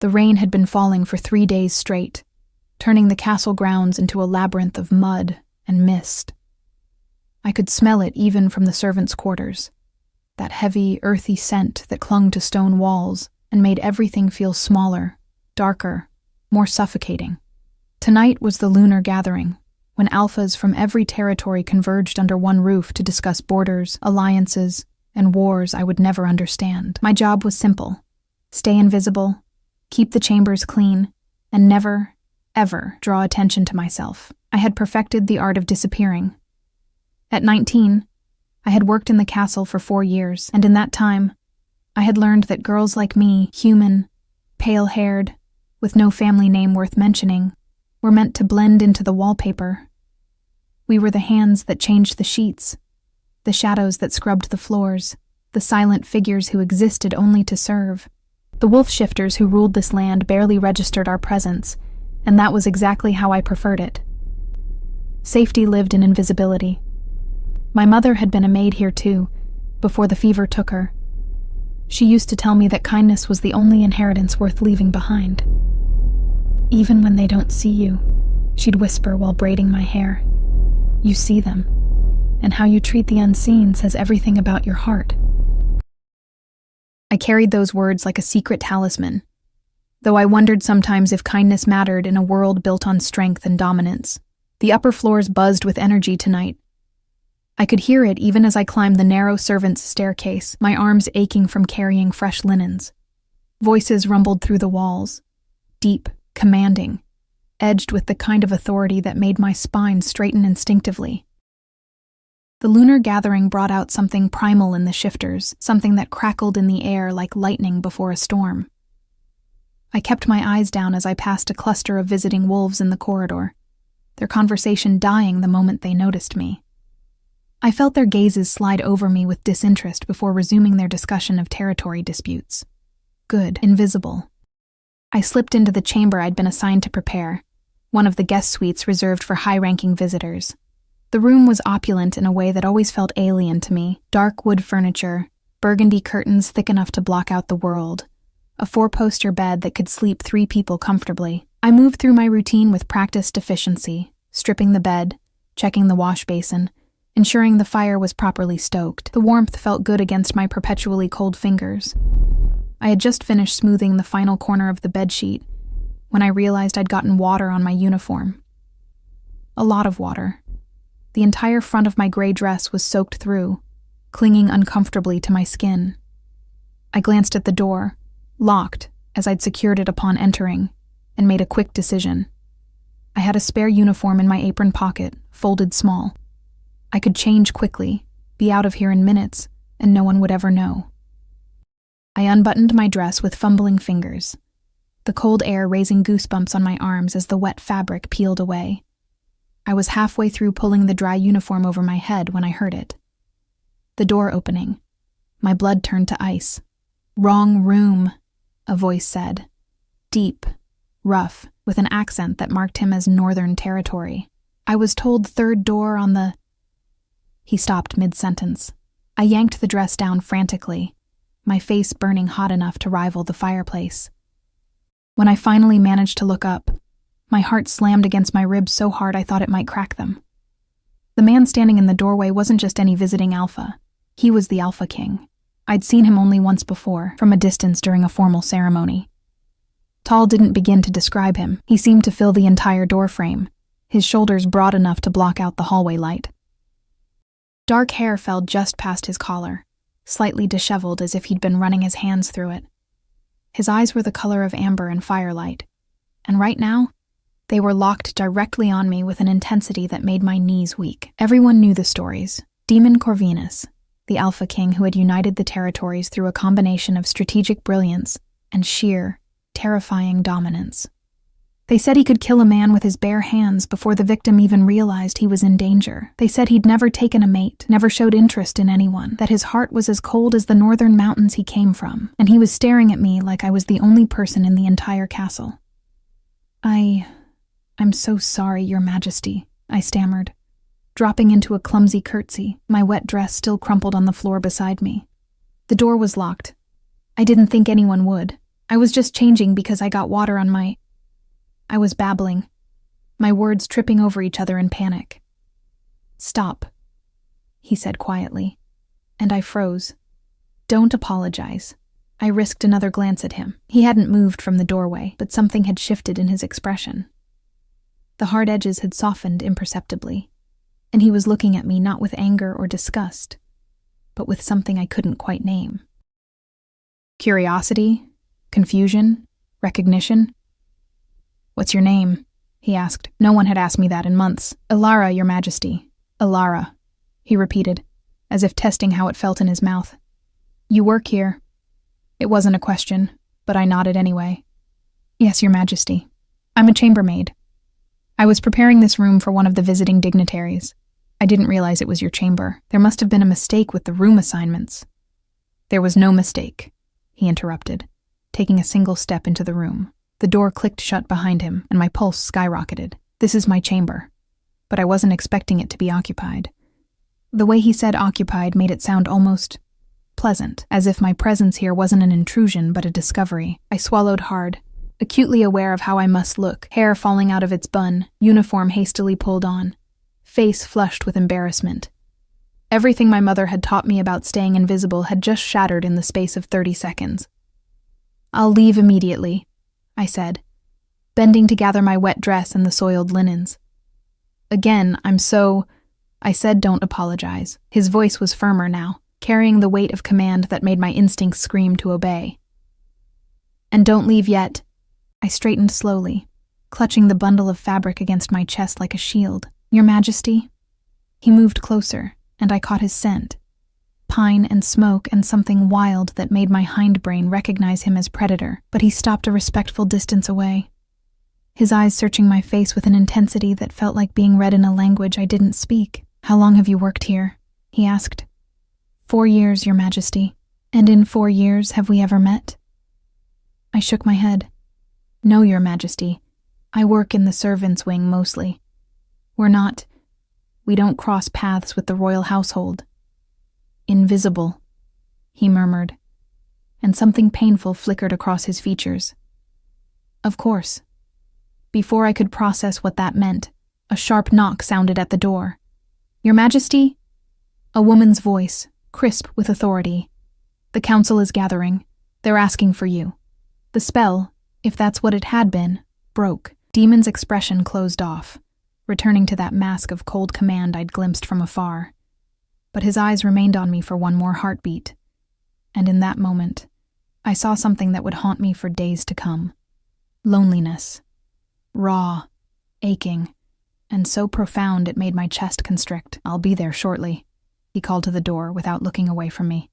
The rain had been falling for 3 days straight, turning the castle grounds into a labyrinth of mud and mist. I could smell it even from the servants' quarters, that heavy, earthy scent that clung to stone walls and made everything feel smaller, darker, more suffocating. Tonight was the lunar gathering, when alphas from every territory converged under one roof to discuss borders, alliances, and wars I would never understand. My job was simple: stay invisible, keep the chambers clean, and never, ever draw attention to myself. I had perfected the art of disappearing. At 19, I had worked in the castle for 4 years, and in that time, I had learned that girls like me, human, pale-haired, with no family name worth mentioning, were meant to blend into the wallpaper. We were the hands that changed the sheets, the shadows that scrubbed the floors, the silent figures who existed only to serve. The wolf shifters who ruled this land barely registered our presence, and that was exactly how I preferred it. Safety lived in invisibility. My mother had been a maid here too, before the fever took her. She used to tell me that kindness was the only inheritance worth leaving behind. "Even when they don't see you," she'd whisper while braiding my hair, "you see them, and how you treat the unseen says everything about your heart." I carried those words like a secret talisman, though I wondered sometimes if kindness mattered in a world built on strength and dominance. The upper floors buzzed with energy tonight. I could hear it even as I climbed the narrow servants' staircase, my arms aching from carrying fresh linens. Voices rumbled through the walls, deep, commanding, edged with the kind of authority that made my spine straighten instinctively. The lunar gathering brought out something primal in the shifters, something that crackled in the air like lightning before a storm. I kept my eyes down as I passed a cluster of visiting wolves in the corridor, their conversation dying the moment they noticed me. I felt their gazes slide over me with disinterest before resuming their discussion of territory disputes. Good, invisible. I slipped into the chamber I'd been assigned to prepare, one of the guest suites reserved for high-ranking visitors. The room was opulent in a way that always felt alien to me: dark wood furniture, burgundy curtains thick enough to block out the world, a 4-poster bed that could sleep 3 people comfortably. I moved through my routine with practiced efficiency, stripping the bed, checking the wash basin, ensuring the fire was properly stoked. The warmth felt good against my perpetually cold fingers. I had just finished smoothing the final corner of the bedsheet when I realized I'd gotten water on my uniform. A lot of water. The entire front of my gray dress was soaked through, clinging uncomfortably to my skin. I glanced at the door, locked as I'd secured it upon entering, and made a quick decision. I had a spare uniform in my apron pocket, folded small. I could change quickly, be out of here in minutes, and no one would ever know. I unbuttoned my dress with fumbling fingers, the cold air raising goosebumps on my arms as the wet fabric peeled away. I was halfway through pulling the dry uniform over my head when I heard it. The door opening. My blood turned to ice. "Wrong room," a voice said. Deep, rough, with an accent that marked him as Northern Territory. "I was told 3rd door on the—" He stopped mid-sentence. I yanked the dress down frantically, my face burning hot enough to rival the fireplace. When I finally managed to look up, my heart slammed against my ribs so hard I thought it might crack them. The man standing in the doorway wasn't just any visiting alpha. He was the Alpha King. I'd seen him only once before, from a distance during a formal ceremony. Tall didn't begin to describe him. He seemed to fill the entire doorframe, his shoulders broad enough to block out the hallway light. Dark hair fell just past his collar, slightly disheveled as if he'd been running his hands through it. His eyes were the color of amber and firelight, and right now, they were locked directly on me with an intensity that made my knees weak. Everyone knew the stories. Demon Corvinus, the Alpha King who had united the territories through a combination of strategic brilliance and sheer, terrifying dominance. They said he could kill a man with his bare hands before the victim even realized he was in danger. They said he'd never taken a mate, never showed interest in anyone, that his heart was as cold as the northern mountains he came from, and he was staring at me like I was the only person in the entire castle. I'm so sorry, Your Majesty," I stammered, dropping into a clumsy curtsy, my wet dress still crumpled on the floor beside me. The door was locked. I didn't think anyone would, I was just changing because I got water on my... I was babbling, my words tripping over each other in panic. "Stop," he said quietly, and I froze. "Don't apologize." I risked another glance at him. He hadn't moved from the doorway, but something had shifted in his expression. The hard edges had softened imperceptibly, and he was looking at me not with anger or disgust, but with something I couldn't quite name. Curiosity? Confusion? Recognition? "What's your name?" he asked. No one had asked me that in months. "Ilara, Your Majesty. Ilara," he repeated, as if testing how it felt in his mouth. "You work here." It wasn't a question, but I nodded anyway. "Yes, Your Majesty. I'm a chambermaid. I was preparing this room for one of the visiting dignitaries. I didn't realize it was your chamber. There must have been a mistake with the room assignments." "There was no mistake," he interrupted, taking a single step into the room. The door clicked shut behind him, and my pulse skyrocketed. "This is my chamber." But I wasn't expecting it to be occupied. The way he said occupied made it sound almost pleasant, as if my presence here wasn't an intrusion but a discovery. I swallowed hard, acutely aware of how I must look, hair falling out of its bun, uniform hastily pulled on, face flushed with embarrassment. Everything my mother had taught me about staying invisible had just shattered in the space of 30 seconds. "I'll leave immediately," I said, bending to gather my wet dress and the soiled linens. "Again, I said don't apologize." His voice was firmer now, carrying the weight of command that made my instincts scream to obey. "And don't leave yet." I straightened slowly, clutching the bundle of fabric against my chest like a shield. "Your Majesty?" He moved closer, and I caught his scent. Pine and smoke and something wild that made my hindbrain recognize him as predator, but he stopped a respectful distance away, his eyes searching my face with an intensity that felt like being read in a language I didn't speak. "How long have you worked here?" he asked. 4 years, Your Majesty. "And in 4 years have we ever met?" I shook my head. "No, Your Majesty. I work in the servants' wing mostly. We don't cross paths with the royal household." "Invisible," he murmured, and something painful flickered across his features. "Of course." Before I could process what that meant, a sharp knock sounded at the door. "Your Majesty?" A woman's voice, crisp with authority. "The council is gathering. They're asking for you." The spell, if that's what it had been, broke. Demon's expression closed off, returning to that mask of cold command I'd glimpsed from afar. But his eyes remained on me for one more heartbeat, and in that moment, I saw something that would haunt me for days to come. Loneliness. Raw, aching, and so profound it made my chest constrict. "I'll be there shortly," he called to the door without looking away from me.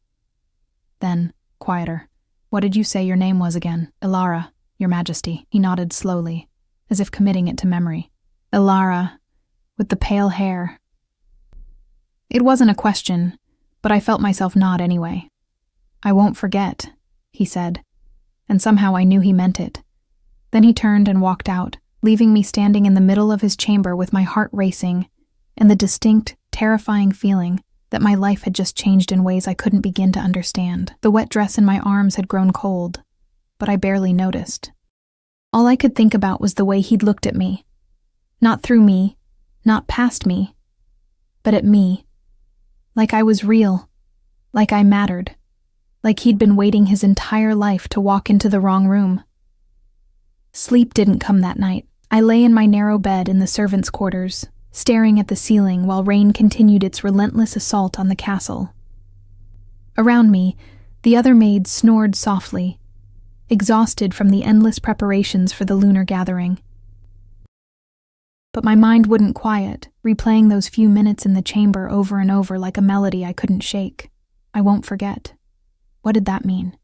Then, quieter, "What did you say your name was again?" "Ilara, Your Majesty." He nodded slowly, as if committing it to memory. "Ilara, with the pale hair." It wasn't a question, but I felt myself nod anyway. "I won't forget," he said, and somehow I knew he meant it. Then he turned and walked out, leaving me standing in the middle of his chamber with my heart racing and the distinct, terrifying feeling that my life had just changed in ways I couldn't begin to understand. The wet dress in my arms had grown cold, but I barely noticed. All I could think about was the way he'd looked at me. Not through me, not past me, but at me. Like I was real, like I mattered, like he'd been waiting his entire life to walk into the wrong room. Sleep didn't come that night. I lay in my narrow bed in the servants' quarters, staring at the ceiling while rain continued its relentless assault on the castle. Around me, the other maids snored softly, exhausted from the endless preparations for the lunar gathering. But my mind wouldn't quiet, replaying those few minutes in the chamber over and over like a melody I couldn't shake. "I won't forget." What did that mean?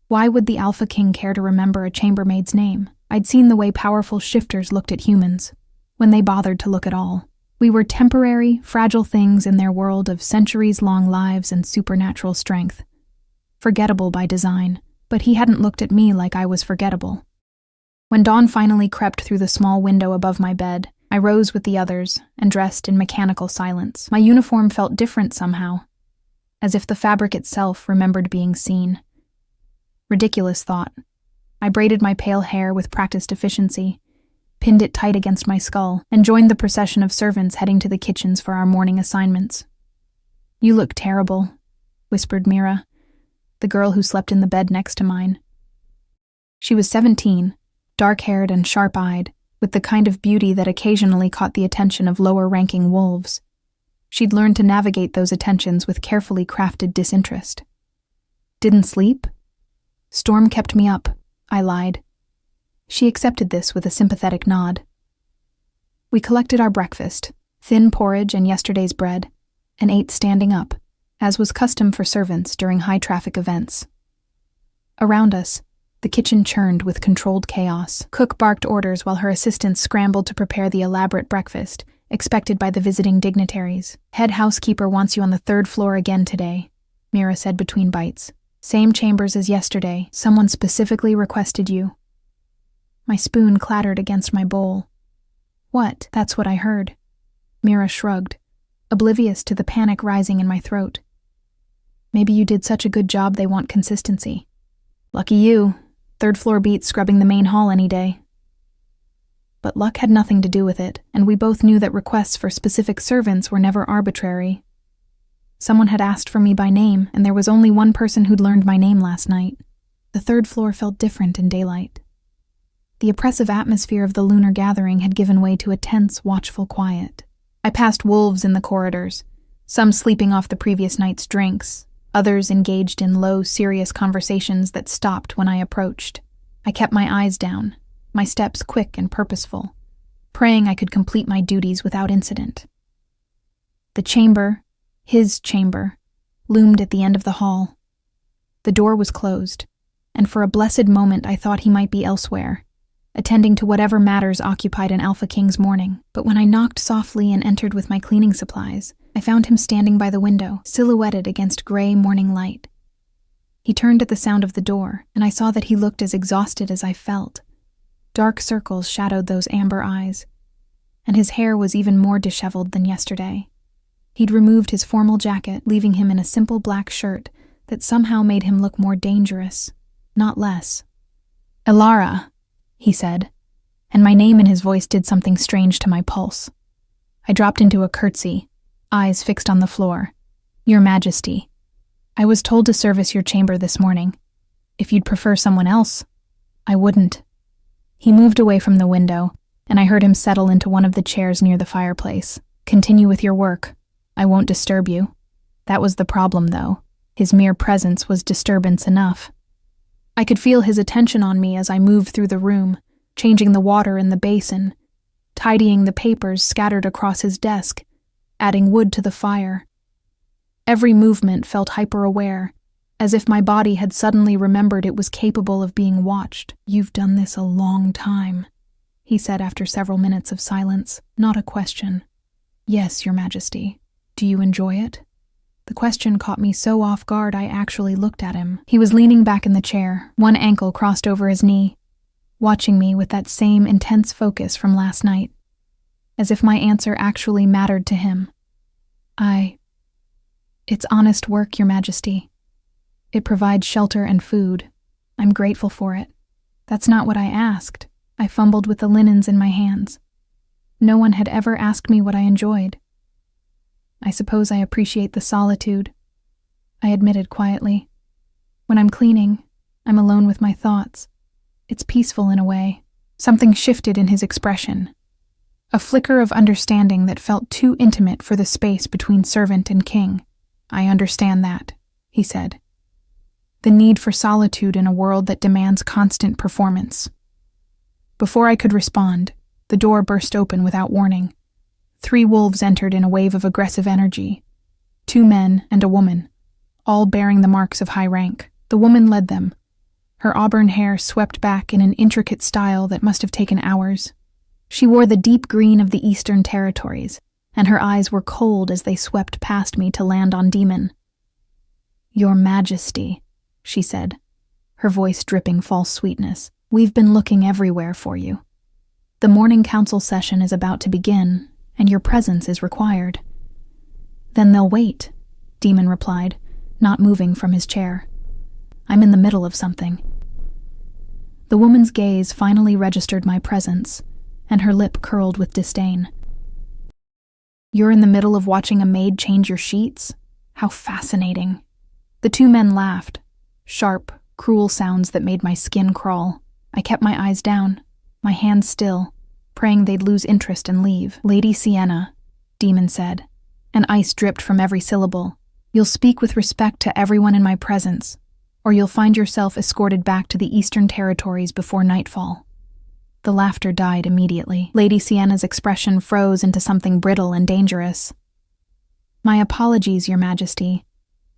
Why would the Alpha King care to remember a chambermaid's name? I'd seen the way powerful shifters looked at humans, when they bothered to look at all. We were temporary, fragile things in their world of centuries-long lives and supernatural strength. Forgettable by design, but he hadn't looked at me like I was forgettable. When dawn finally crept through the small window above my bed, I rose with the others and dressed in mechanical silence. My uniform felt different somehow, as if the fabric itself remembered being seen. Ridiculous thought, I braided my pale hair with practiced efficiency, pinned it tight against my skull, and joined the procession of servants heading to the kitchens for our morning assignments. "You look terrible," whispered Mira, the girl who slept in the bed next to mine. She was 17, dark-haired and sharp-eyed, with the kind of beauty that occasionally caught the attention of lower-ranking wolves. She'd learned to navigate those attentions with carefully crafted disinterest. "Didn't sleep?" "Storm kept me up," I lied. She accepted this with a sympathetic nod. We collected our breakfast, thin porridge and yesterday's bread, and ate standing up, as was custom for servants during high-traffic events. Around us, the kitchen churned with controlled chaos. Cook barked orders while her assistants scrambled to prepare the elaborate breakfast expected by the visiting dignitaries. "Head housekeeper wants you on the 3rd floor again today," Mira said between bites. "Same chambers as yesterday. Someone specifically requested you." My spoon clattered against my bowl. "What?" "That's what I heard." Mira shrugged, oblivious to the panic rising in my throat. "Maybe you did such a good job they want consistency." "Lucky you. 3rd floor beats scrubbing the main hall any day." But luck had nothing to do with it, and we both knew that requests for specific servants were never arbitrary. Someone had asked for me by name, and there was only one person who'd learned my name last night. The 3rd floor felt different in daylight. The oppressive atmosphere of the lunar gathering had given way to a tense, watchful quiet. I passed wolves in the corridors, some sleeping off the previous night's drinks, others engaged in low, serious conversations that stopped when I approached. I kept my eyes down, my steps quick and purposeful, praying I could complete my duties without incident. The chamber, his chamber, loomed at the end of the hall. The door was closed, and for a blessed moment I thought he might be elsewhere, attending to whatever matters occupied an Alpha King's morning. But when I knocked softly and entered with my cleaning supplies, I found him standing by the window, silhouetted against gray morning light. He turned at the sound of the door, and I saw that he looked as exhausted as I felt. Dark circles shadowed those amber eyes, and his hair was even more disheveled than yesterday. He'd removed his formal jacket, leaving him in a simple black shirt that somehow made him look more dangerous, not less. "Elara," he said, and my name in his voice did something strange to my pulse. I dropped into a curtsy, eyes fixed on the floor. "Your Majesty, I was told to service your chamber this morning. If you'd prefer someone else, I wouldn't." He moved away from the window, and I heard him settle into one of the chairs near the fireplace. "Continue with your work. I won't disturb you." That was the problem, though. His mere presence was disturbance enough. I could feel his attention on me as I moved through the room, changing the water in the basin, tidying the papers scattered across his desk, adding wood to the fire. Every movement felt hyper-aware, as if my body had suddenly remembered it was capable of being watched. "You've done this a long time," he said after several minutes of silence. Not a question. "Yes, Your Majesty. Do you enjoy it?" The question caught me so off guard I actually looked at him. He was leaning back in the chair, one ankle crossed over his knee, watching me with that same intense focus from last night, as if my answer actually mattered to him. It's honest work, Your Majesty. It provides shelter and food. I'm grateful for it. That's not what I asked." I fumbled with the linens in my hands. No one had ever asked me what I enjoyed. "I suppose I appreciate the solitude," I admitted quietly. "When I'm cleaning, I'm alone with my thoughts. It's peaceful in a way." Something shifted in his expression. A flicker of understanding that felt too intimate for the space between servant and king. "I understand that," he said. "The need for solitude in a world that demands constant performance." Before I could respond, the door burst open without warning. 3 wolves entered in a wave of aggressive energy. 2 men and a woman, all bearing the marks of high rank. The woman led them, her auburn hair swept back in an intricate style that must have taken hours. She wore the deep green of the Eastern Territories, and her eyes were cold as they swept past me to land on Demon. "Your Majesty," she said, her voice dripping false sweetness, "we've been looking everywhere for you. The morning council session is about to begin, and your presence is required." "Then they'll wait," Demon replied, not moving from his chair. "I'm in the middle of something." The woman's gaze finally registered my presence, and her lip curled with disdain. "You're in the middle of watching a maid change your sheets? How fascinating." The two men laughed, sharp, cruel sounds that made my skin crawl. I kept my eyes down, my hands still, praying they'd lose interest and leave. "Lady Sienna," Demon said, and ice dripped from every syllable, "you'll speak with respect to everyone in my presence, or you'll find yourself escorted back to the Eastern Territories before nightfall." The laughter died immediately. Lady Sienna's expression froze into something brittle and dangerous. "My apologies, Your Majesty.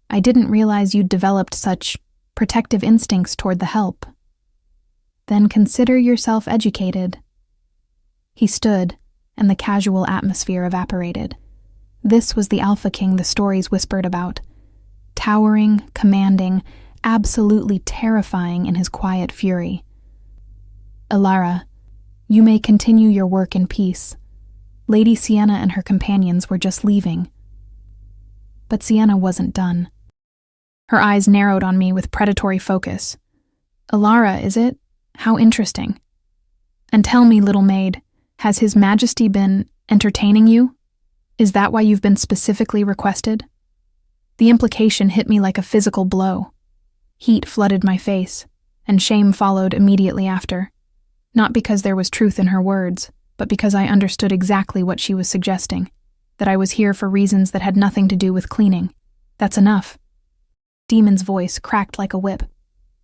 I didn't realize you'd developed such protective instincts toward the help." "Then consider yourself educated." He stood, and the casual atmosphere evaporated. This was the Alpha King the stories whispered about. Towering, commanding, absolutely terrifying in his quiet fury. "Elara, you may continue your work in peace. Lady Sienna and her companions were just leaving." But Sienna wasn't done. Her eyes narrowed on me with predatory focus. "Elara, is it? How interesting. And tell me, little maid, has His Majesty been entertaining you? Is that why you've been specifically requested?" The implication hit me like a physical blow. Heat flooded my face, and shame followed immediately after. Not because there was truth in her words, but because I understood exactly what she was suggesting, that I was here for reasons that had nothing to do with cleaning. "That's enough." Demon's voice cracked like a whip.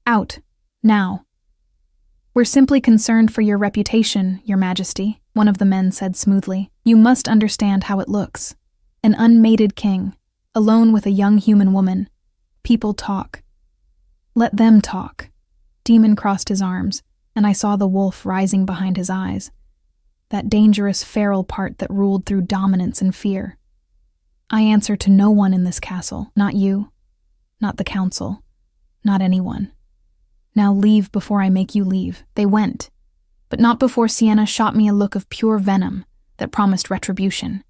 "Out. Now." "We're simply concerned for your reputation, Your Majesty," one of the men said smoothly. "You must understand how it looks. An unmated king, alone with a young human woman. People talk. Let them talk." Demon crossed his arms, and I saw the wolf rising behind his eyes. That dangerous feral part that ruled through dominance and fear. "I answer to no one in this castle, not you, not the council, not anyone. Now leave before I make you leave." They went, but not before Sienna shot me a look of pure venom that promised retribution.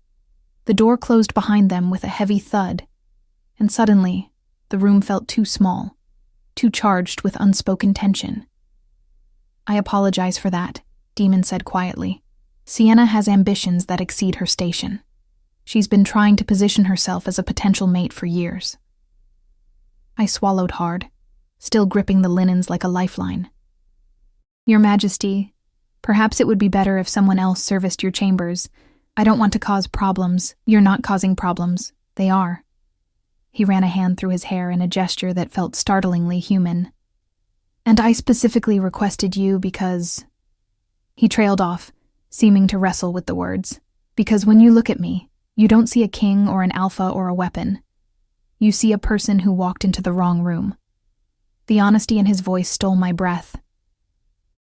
The door closed behind them with a heavy thud, and suddenly the room felt too small, too charged with unspoken tension. "I apologize for that," Demon said quietly. "Sienna has ambitions that exceed her station. She's been trying to position herself as a potential mate for years." I swallowed hard, still gripping the linens like a lifeline. "Your Majesty, perhaps it would be better if someone else serviced your chambers. I don't want to cause problems." "You're not causing problems. They are." He ran a hand through his hair in a gesture that felt startlingly human. "And I specifically requested you because—" He trailed off, seeming to wrestle with the words. "Because when you look at me, you don't see a king or an alpha or a weapon. You see a person who walked into the wrong room." The honesty in his voice stole my breath.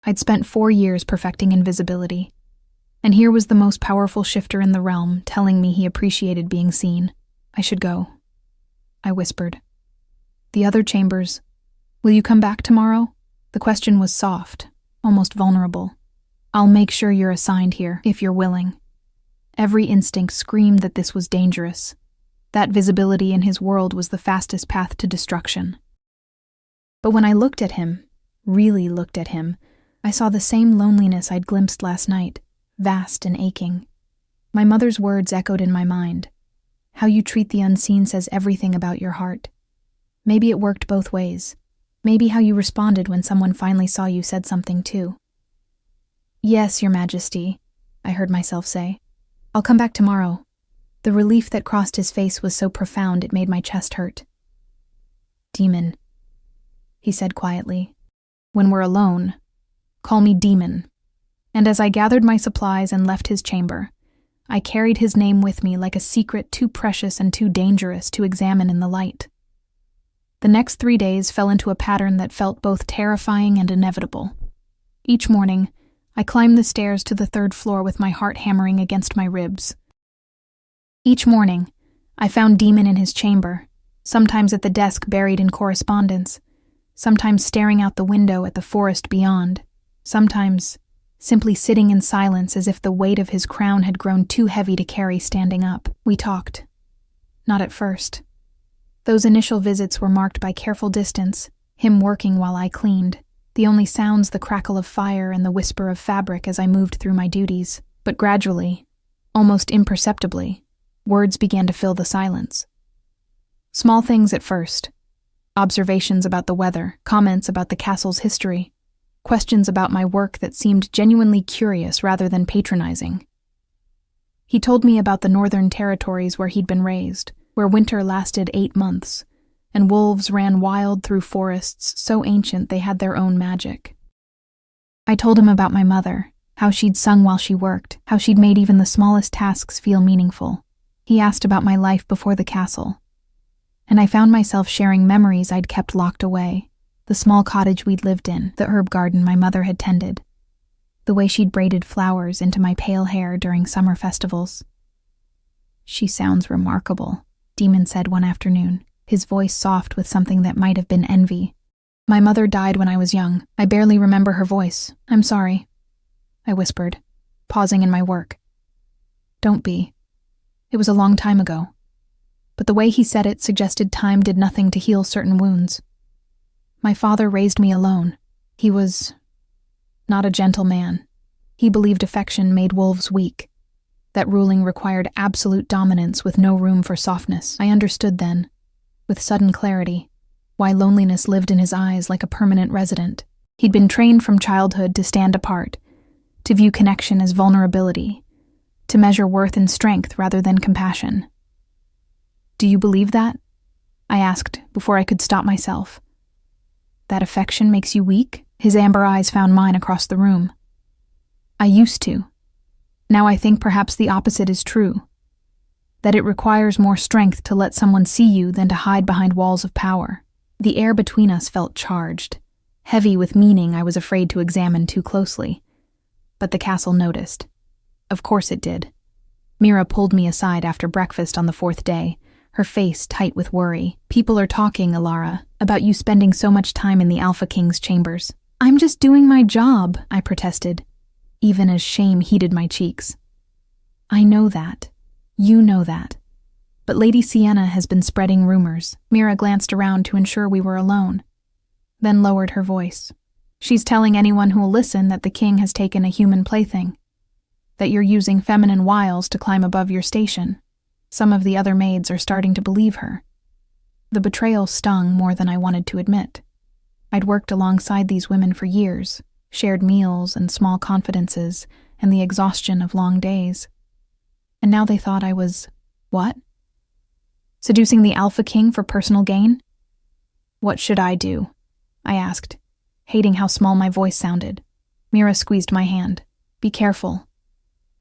I'd spent 4 years perfecting invisibility, and here was the most powerful shifter in the realm telling me he appreciated being seen. "I should go," I whispered. "The other chambers. Will you come back tomorrow?" The question was soft, almost vulnerable. "I'll make sure you're assigned here, if you're willing." Every instinct screamed that this was dangerous. That visibility in his world was the fastest path to destruction. But when I looked at him, really looked at him, I saw the same loneliness I'd glimpsed last night, vast and aching. My mother's words echoed in my mind. How you treat the unseen says everything about your heart. Maybe it worked both ways. Maybe how you responded when someone finally saw you said something too. "Yes, Your Majesty," I heard myself say. "I'll come back tomorrow." The relief that crossed his face was so profound it made my chest hurt. "Demon," he said quietly. "When we're alone, call me Demon." And as I gathered my supplies and left his chamber, I carried his name with me like a secret too precious and too dangerous to examine in the light. The next 3 days fell into a pattern that felt both terrifying and inevitable. Each morning, I climbed the stairs to the 3rd floor with my heart hammering against my ribs. Each morning, I found Demon in his chamber, sometimes at the desk buried in correspondence, sometimes staring out the window at the forest beyond, sometimes simply sitting in silence as if the weight of his crown had grown too heavy to carry standing up. We talked. Not at first. Those initial visits were marked by careful distance, him working while I cleaned, the only sounds the crackle of fire and the whisper of fabric as I moved through my duties. But gradually, almost imperceptibly, words began to fill the silence. Small things at first. Observations about the weather, comments about the castle's history, questions about my work that seemed genuinely curious rather than patronizing. He told me about the northern territories where he'd been raised, where winter lasted 8 months, and wolves ran wild through forests so ancient they had their own magic. I told him about my mother, how she'd sung while she worked, how she'd made even the smallest tasks feel meaningful. He asked about my life before the castle, and I found myself sharing memories I'd kept locked away, the small cottage we'd lived in, the herb garden my mother had tended, the way she'd braided flowers into my pale hair during summer festivals. "She sounds remarkable," Demon said one afternoon, his voice soft with something that might have been envy. "My mother died when I was young. I barely remember her voice. I'm sorry," I whispered, pausing in my work. "Don't be. It was a long time ago." But the way he said it suggested time did nothing to heal certain wounds. My father raised me alone. He was not a gentle man. He believed affection made wolves weak, that ruling required absolute dominance with no room for softness. I understood then, with sudden clarity, why loneliness lived in his eyes like a permanent resident. He'd been trained from childhood to stand apart, to view connection as vulnerability, to measure worth in strength rather than compassion. "Do you believe that?" I asked before I could stop myself. "That affection makes you weak?" His amber eyes found mine across the room. "I used to. Now I think perhaps the opposite is true. That it requires more strength to let someone see you than to hide behind walls of power." The air between us felt charged, heavy with meaning I was afraid to examine too closely. But the castle noticed. Of course it did. Mira pulled me aside after breakfast on the 4th day, her face tight with worry. "People are talking, Alara, about you spending so much time in the Alpha King's chambers." "I'm just doing my job," I protested, even as shame heated my cheeks. "I know that. You know that. But Lady Sienna has been spreading rumors." Mira glanced around to ensure we were alone, then lowered her voice. "She's telling anyone who'll listen that the king has taken a human plaything, that you're using feminine wiles to climb above your station. Some of the other maids are starting to believe her." The betrayal stung more than I wanted to admit. I'd worked alongside these women for years, shared meals and small confidences, and the exhaustion of long days. And now they thought I was, what? Seducing the Alpha King for personal gain? "What should I do?" I asked, hating how small my voice sounded. Mira squeezed my hand. "Be careful.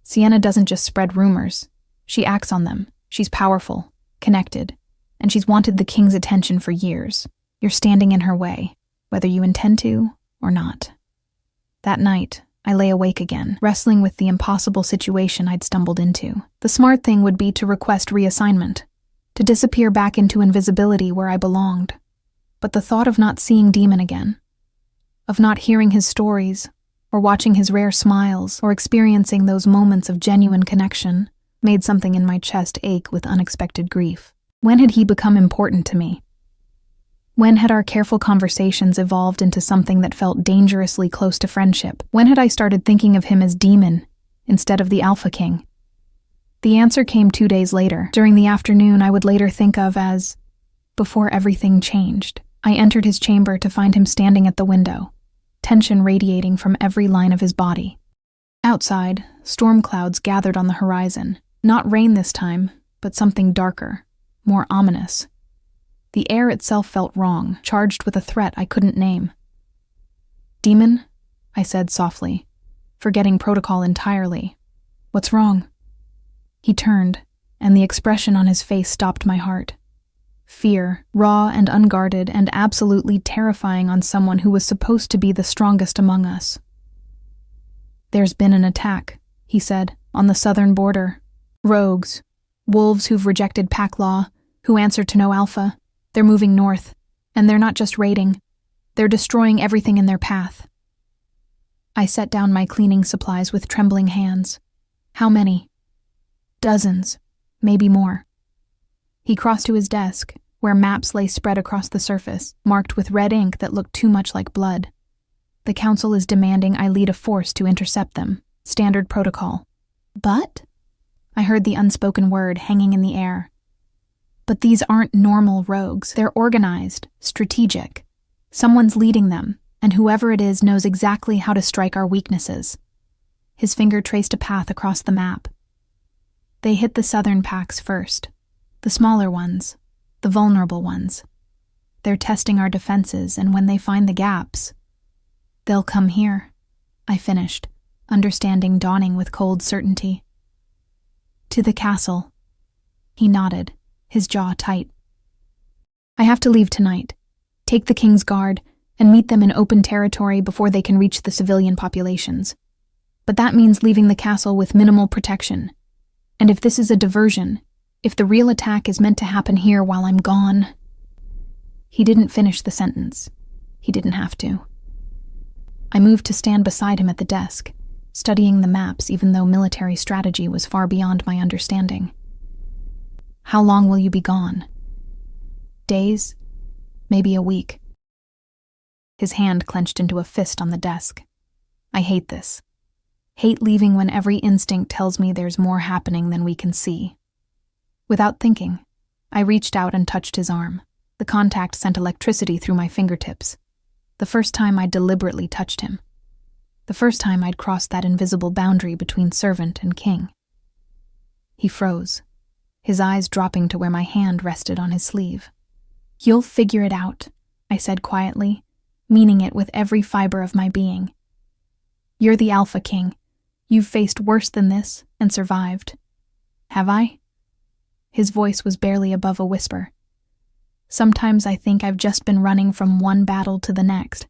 Sienna doesn't just spread rumors. She acts on them. She's powerful, connected, and she's wanted the king's attention for years. You're standing in her way, whether you intend to or not." That night, I lay awake again, wrestling with the impossible situation I'd stumbled into. The smart thing would be to request reassignment, to disappear back into invisibility where I belonged. But the thought of not seeing Demon again, of not hearing his stories, or watching his rare smiles, or experiencing those moments of genuine connection, made something in my chest ache with unexpected grief. When had he become important to me? When had our careful conversations evolved into something that felt dangerously close to friendship? When had I started thinking of him as Demon instead of the Alpha King? The answer came 2 days later, during the afternoon I would later think of as before everything changed. I entered his chamber to find him standing at the window, tension radiating from every line of his body. Outside, storm clouds gathered on the horizon. Not rain this time, but something darker, more ominous. The air itself felt wrong, charged with a threat I couldn't name. "Demon?" I said softly, forgetting protocol entirely. "What's wrong?" He turned, and the expression on his face stopped my heart. Fear, raw and unguarded and absolutely terrifying on someone who was supposed to be the strongest among us. "There's been an attack," he said, "on the southern border. Rogues, wolves who've rejected pack law, who answer to no alpha. They're moving north, and they're not just raiding. They're destroying everything in their path." I set down my cleaning supplies with trembling hands. "How many?" "Dozens, maybe more." He crossed to his desk, where maps lay spread across the surface, marked with red ink that looked too much like blood. The council is demanding I lead a force to intercept them. Standard protocol. But? I heard the unspoken word hanging in the air. But these aren't normal rogues. They're organized, strategic. Someone's leading them, and whoever it is knows exactly how to strike our weaknesses. His finger traced a path across the map. They hit the southern packs first. The smaller ones. The vulnerable ones. They're testing our defenses, and when they find the gaps, they'll come here, I finished, understanding dawning with cold certainty. To the castle. He nodded, his jaw tight. I have to leave tonight, take the King's Guard, and meet them in open territory before they can reach the civilian populations. But that means leaving the castle with minimal protection. And if this is a diversion, if the real attack is meant to happen here while I'm gone... He didn't finish the sentence. He didn't have to. I moved to stand beside him at the desk, studying the maps even though military strategy was far beyond my understanding. How long will you be gone? Days? Maybe a week. His hand clenched into a fist on the desk. I hate this. Hate leaving when every instinct tells me there's more happening than we can see. Without thinking, I reached out and touched his arm. The contact sent electricity through my fingertips. The first time I'd deliberately touched him. The first time I'd crossed that invisible boundary between servant and king. He froze, his eyes dropping to where my hand rested on his sleeve. You'll figure it out, I said quietly, meaning it with every fiber of my being. You're the Alpha King. You've faced worse than this and survived. Have I? His voice was barely above a whisper. Sometimes I think I've just been running from one battle to the next,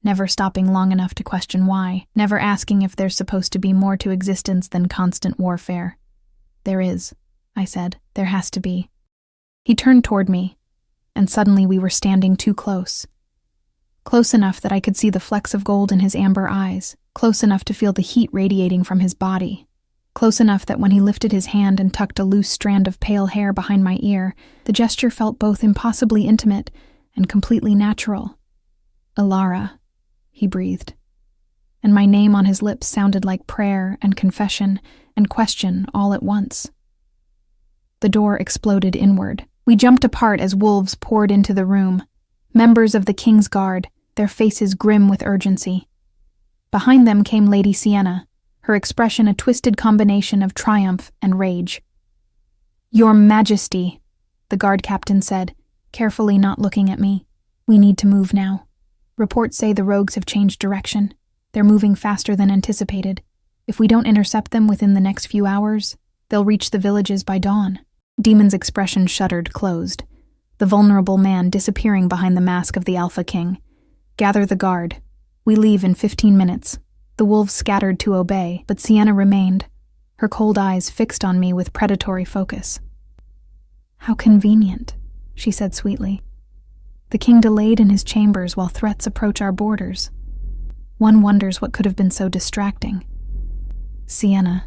never stopping long enough to question why, never asking if there's supposed to be more to existence than constant warfare. There is, I said. There has to be. He turned toward me, and suddenly we were standing too close. Close enough that I could see the flecks of gold in his amber eyes, close enough to feel the heat radiating from his body, close enough that when he lifted his hand and tucked a loose strand of pale hair behind my ear, the gesture felt both impossibly intimate and completely natural. Alara, he breathed. And my name on his lips sounded like prayer and confession and question all at once. The door exploded inward. We jumped apart as wolves poured into the room, members of the King's Guard, their faces grim with urgency. Behind them came Lady Sienna, her expression a twisted combination of triumph and rage. Your Majesty, the guard captain said, carefully not looking at me. We need to move now. Reports say the rogues have changed direction. They're moving faster than anticipated. If we don't intercept them within the next few hours, they'll reach the villages by dawn. Demon's expression shuddered closed, the vulnerable man disappearing behind the mask of the Alpha King. Gather the guard. We leave in 15 minutes. The wolves scattered to obey, but Sienna remained, her cold eyes fixed on me with predatory focus. How convenient, she said sweetly. The king delayed in his chambers while threats approach our borders. One wonders what could have been so distracting. Sienna.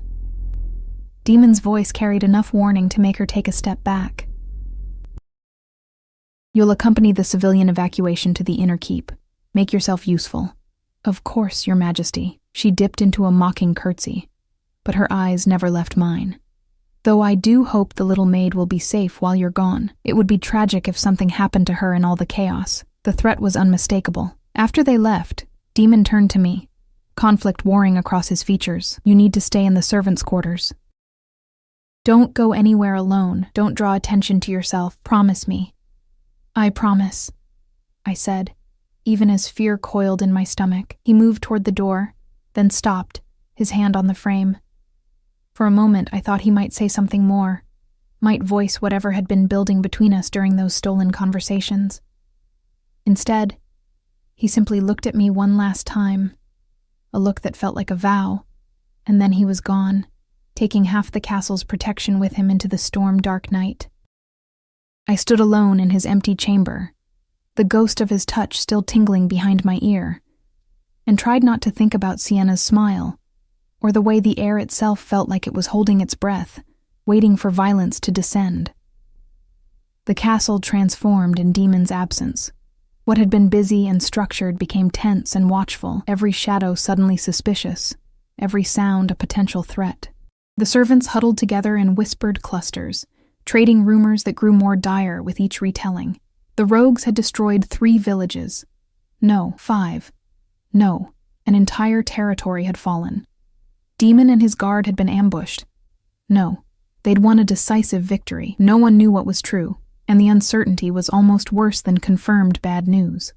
Demon's voice carried enough warning to make her take a step back. You'll accompany the civilian evacuation to the inner keep. Make yourself useful. Of course, Your Majesty. She dipped into a mocking curtsy, but her eyes never left mine. Though I do hope the little maid will be safe while you're gone. It would be tragic if something happened to her in all the chaos. The threat was unmistakable. After they left, Demon turned to me, conflict warring across his features. You need to stay in the servants' quarters. Don't go anywhere alone. Don't draw attention to yourself. Promise me. I promise, I said, even as fear coiled in my stomach. He moved toward the door, then stopped, his hand on the frame. For a moment, I thought he might say something more, might voice whatever had been building between us during those stolen conversations. Instead, he simply looked at me one last time, a look that felt like a vow, and then he was gone, taking half the castle's protection with him into the storm-dark night. I stood alone in his empty chamber, the ghost of his touch still tingling behind my ear, and tried not to think about Sienna's smile, or the way the air itself felt like it was holding its breath, waiting for violence to descend. The castle transformed in Demon's absence. What had been busy and structured became tense and watchful, every shadow suddenly suspicious, every sound a potential threat. The servants huddled together in whispered clusters, trading rumors that grew more dire with each retelling. The rogues had destroyed 3 villages. No, 5. No, an entire territory had fallen. Demon and his guard had been ambushed. No, they'd won a decisive victory. No one knew what was true, and the uncertainty was almost worse than confirmed bad news.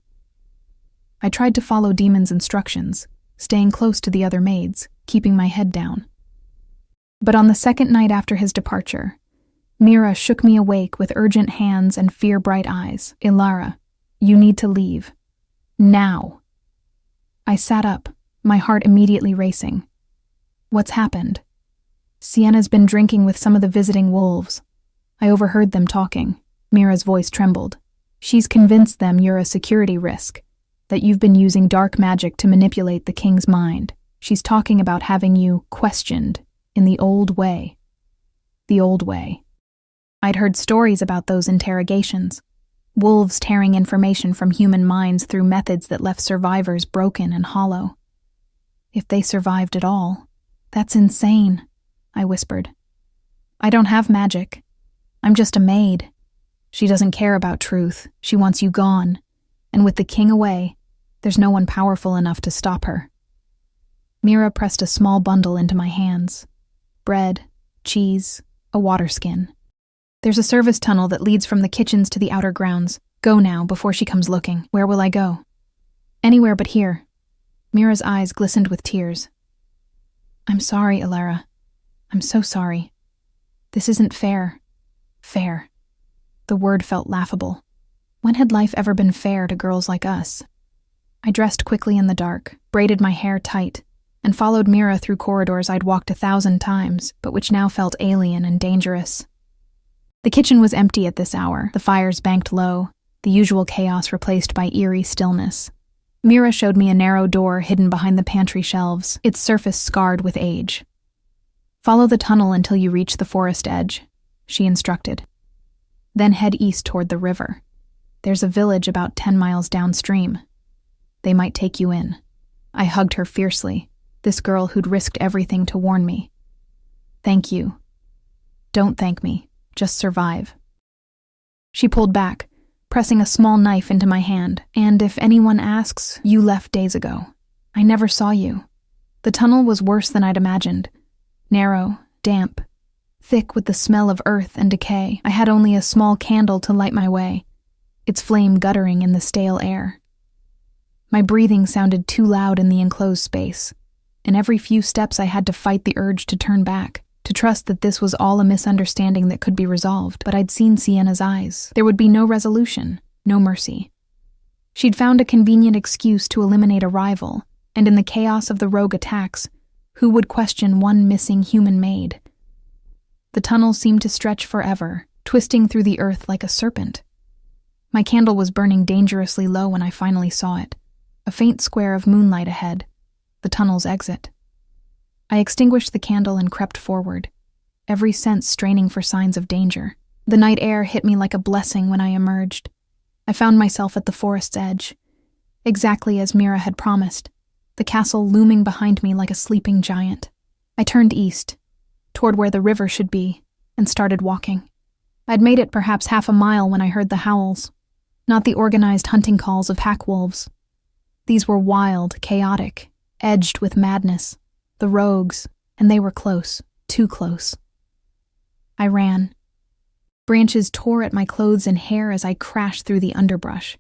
I tried to follow Demon's instructions, staying close to the other maids, keeping my head down. But on the second night after his departure, Mira shook me awake with urgent hands and fear-bright eyes. "Ilara, you need to leave. Now." I sat up, my heart immediately racing. What's happened? Sienna's been drinking with some of the visiting wolves. I overheard them talking. Mira's voice trembled. "She's convinced them you're a security risk, that you've been using dark magic to manipulate the king's mind. She's talking about having you questioned in the old way." The old way. I'd heard stories about those interrogations. Wolves tearing information from human minds through methods that left survivors broken and hollow. If they survived at all, that's insane, I whispered. "I don't have magic. I'm just a maid. She doesn't care about truth. She wants you gone. And with the king away, there's no one powerful enough to stop her." Mira pressed a small bundle into my hands. Bread, cheese, a water skin. "There's a service tunnel that leads from the kitchens to the outer grounds. Go now, before she comes looking." "Where will I go?" "Anywhere but here." Mira's eyes glistened with tears. "I'm sorry, Ilara. I'm so sorry. This isn't fair." Fair. The word felt laughable. When had life ever been fair to girls like us? I dressed quickly in the dark, braided my hair tight, and followed Mira through corridors I'd walked 1,000 times, but which now felt alien and dangerous. The kitchen was empty at this hour, the fires banked low, the usual chaos replaced by eerie stillness. Mira showed me a narrow door hidden behind the pantry shelves, its surface scarred with age. "Follow the tunnel until you reach the forest edge," she instructed. "Then head east toward the river. There's a village about 10 miles downstream. They might take you in." I hugged her fiercely, this girl who'd risked everything to warn me. "Thank you." "Don't thank me. Just survive." She pulled back, pressing a small knife into my hand. "And if anyone asks, you left days ago. I never saw you." The tunnel was worse than I'd imagined. Narrow, damp, thick with the smell of earth and decay. I had only a small candle to light my way, its flame guttering in the stale air. My breathing sounded too loud in the enclosed space, and every few steps I had to fight the urge to turn back, to trust that this was all a misunderstanding that could be resolved. But I'd seen Sienna's eyes. There would be no resolution, no mercy. She'd found a convenient excuse to eliminate a rival, and in the chaos of the rogue attacks, who would question one missing human maid? The tunnel seemed to stretch forever, twisting through the earth like a serpent. My candle was burning dangerously low when I finally saw it, a faint square of moonlight ahead, the tunnel's exit. I extinguished the candle and crept forward, every sense straining for signs of danger. The night air hit me like a blessing when I emerged. I found myself at the forest's edge, exactly as Mira had promised, the castle looming behind me like a sleeping giant. I turned east, toward where the river should be, and started walking. I'd made it perhaps 1/2 mile when I heard the howls, not the organized hunting calls of pack wolves. These were wild, chaotic, edged with madness. The rogues, and they were close, too close. I ran. Branches tore at my clothes and hair as I crashed through the underbrush.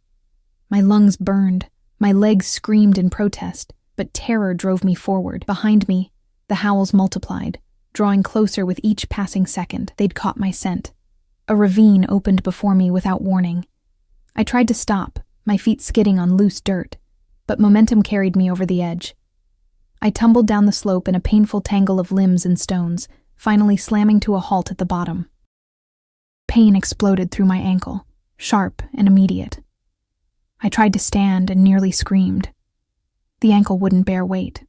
My lungs burned, my legs screamed in protest, but terror drove me forward. Behind me, the howls multiplied, drawing closer with each passing second. They'd caught my scent. A ravine opened before me without warning. I tried to stop, my feet skidding on loose dirt, but momentum carried me over the edge. I tumbled down the slope in a painful tangle of limbs and stones, finally slamming to a halt at the bottom. Pain exploded through my ankle, sharp and immediate. I tried to stand and nearly screamed. The ankle wouldn't bear weight.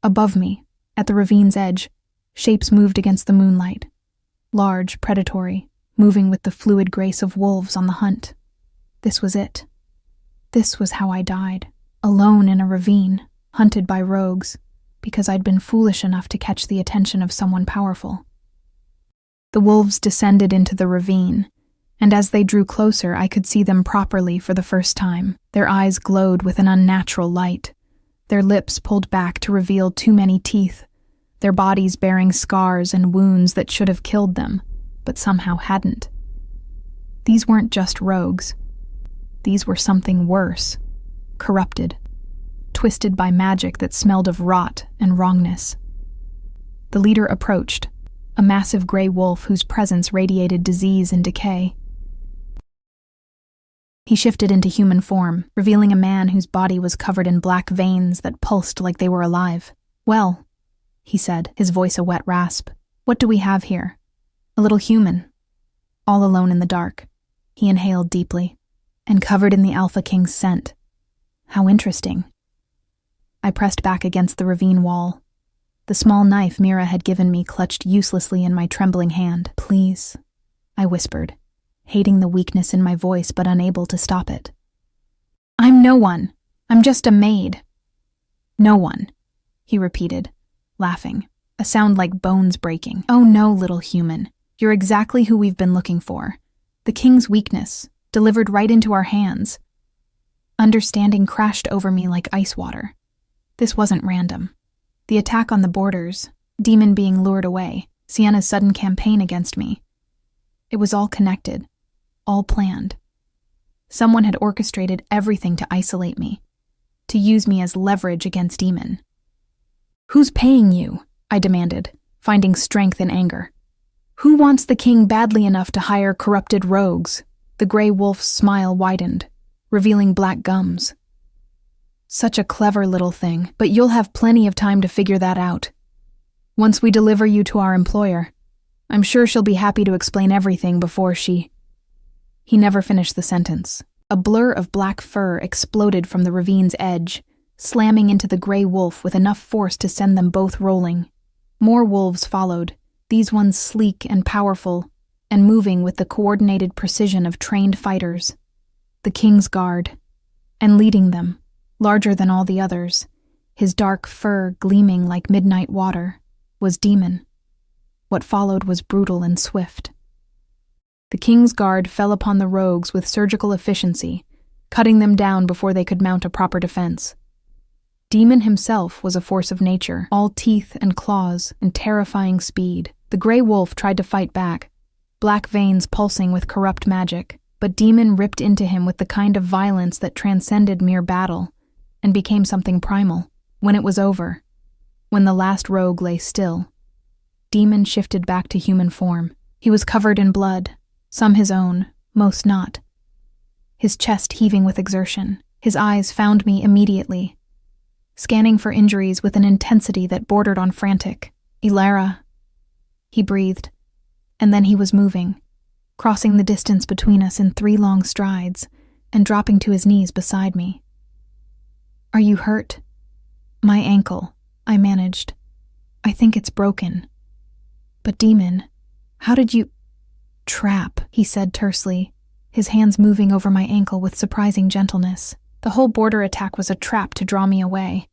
Above me, at the ravine's edge, shapes moved against the moonlight. Large, predatory, moving with the fluid grace of wolves on the hunt. This was it. This was how I died, alone in a ravine, hunted by rogues, because I'd been foolish enough to catch the attention of someone powerful. The wolves descended into the ravine, and as they drew closer, I could see them properly for the first time. Their eyes glowed with an unnatural light, their lips pulled back to reveal too many teeth, their bodies bearing scars and wounds that should have killed them, but somehow hadn't. These weren't just rogues. These were something worse, corrupted, twisted by magic that smelled of rot and wrongness. The leader approached, a massive gray wolf whose presence radiated disease and decay. He shifted into human form, revealing a man whose body was covered in black veins that pulsed like they were alive. "Well," he said, his voice a wet rasp, "what do we have here? A little human." All alone in the dark, he inhaled deeply, and covered in the Alpha King's scent. How interesting. I pressed back against the ravine wall. The small knife Mira had given me clutched uselessly in my trembling hand. "Please," I whispered, hating the weakness in my voice but unable to stop it. "I'm no one. I'm just a maid." "No one," he repeated, laughing, a sound like bones breaking. "Oh no, little human. You're exactly who we've been looking for. The king's weakness, delivered right into our hands." Understanding crashed over me like ice water. This wasn't random. The attack on the borders, Demon being lured away, Sienna's sudden campaign against me. It was all connected, all planned. Someone had orchestrated everything to isolate me, to use me as leverage against Demon. "Who's paying you?" I demanded, finding strength in anger. "Who wants the king badly enough to hire corrupted rogues?" The gray wolf's smile widened, revealing black gums. "Such a clever little thing, but you'll have plenty of time to figure that out. Once we deliver you to our employer, I'm sure she'll be happy to explain everything before she—" He never finished the sentence. A blur of black fur exploded from the ravine's edge, slamming into the gray wolf with enough force to send them both rolling. More wolves followed, these ones sleek and powerful, and moving with the coordinated precision of trained fighters. The king's guard, and leading them, larger than all the others, his dark fur gleaming like midnight water, was Demon. What followed was brutal and swift. The king's guard fell upon the rogues with surgical efficiency, cutting them down before they could mount a proper defense. Demon himself was a force of nature, all teeth and claws and terrifying speed. The gray wolf tried to fight back, black veins pulsing with corrupt magic, but Demon ripped into him with the kind of violence that transcended mere battle and became something primal. When it was over, when the last rogue lay still, Demon shifted back to human form. He was covered in blood, some his own, most not. His chest heaving with exertion, his eyes found me immediately, scanning for injuries with an intensity that bordered on frantic. "Ilara," he breathed, and then he was moving, crossing the distance between us in 3 long strides and dropping to his knees beside me. "Are you hurt?" "My ankle," I managed. "I think it's broken." "But Demon, how did you—" "Trap," he said tersely, his hands moving over my ankle with surprising gentleness. The whole border attack was a trap to draw me away.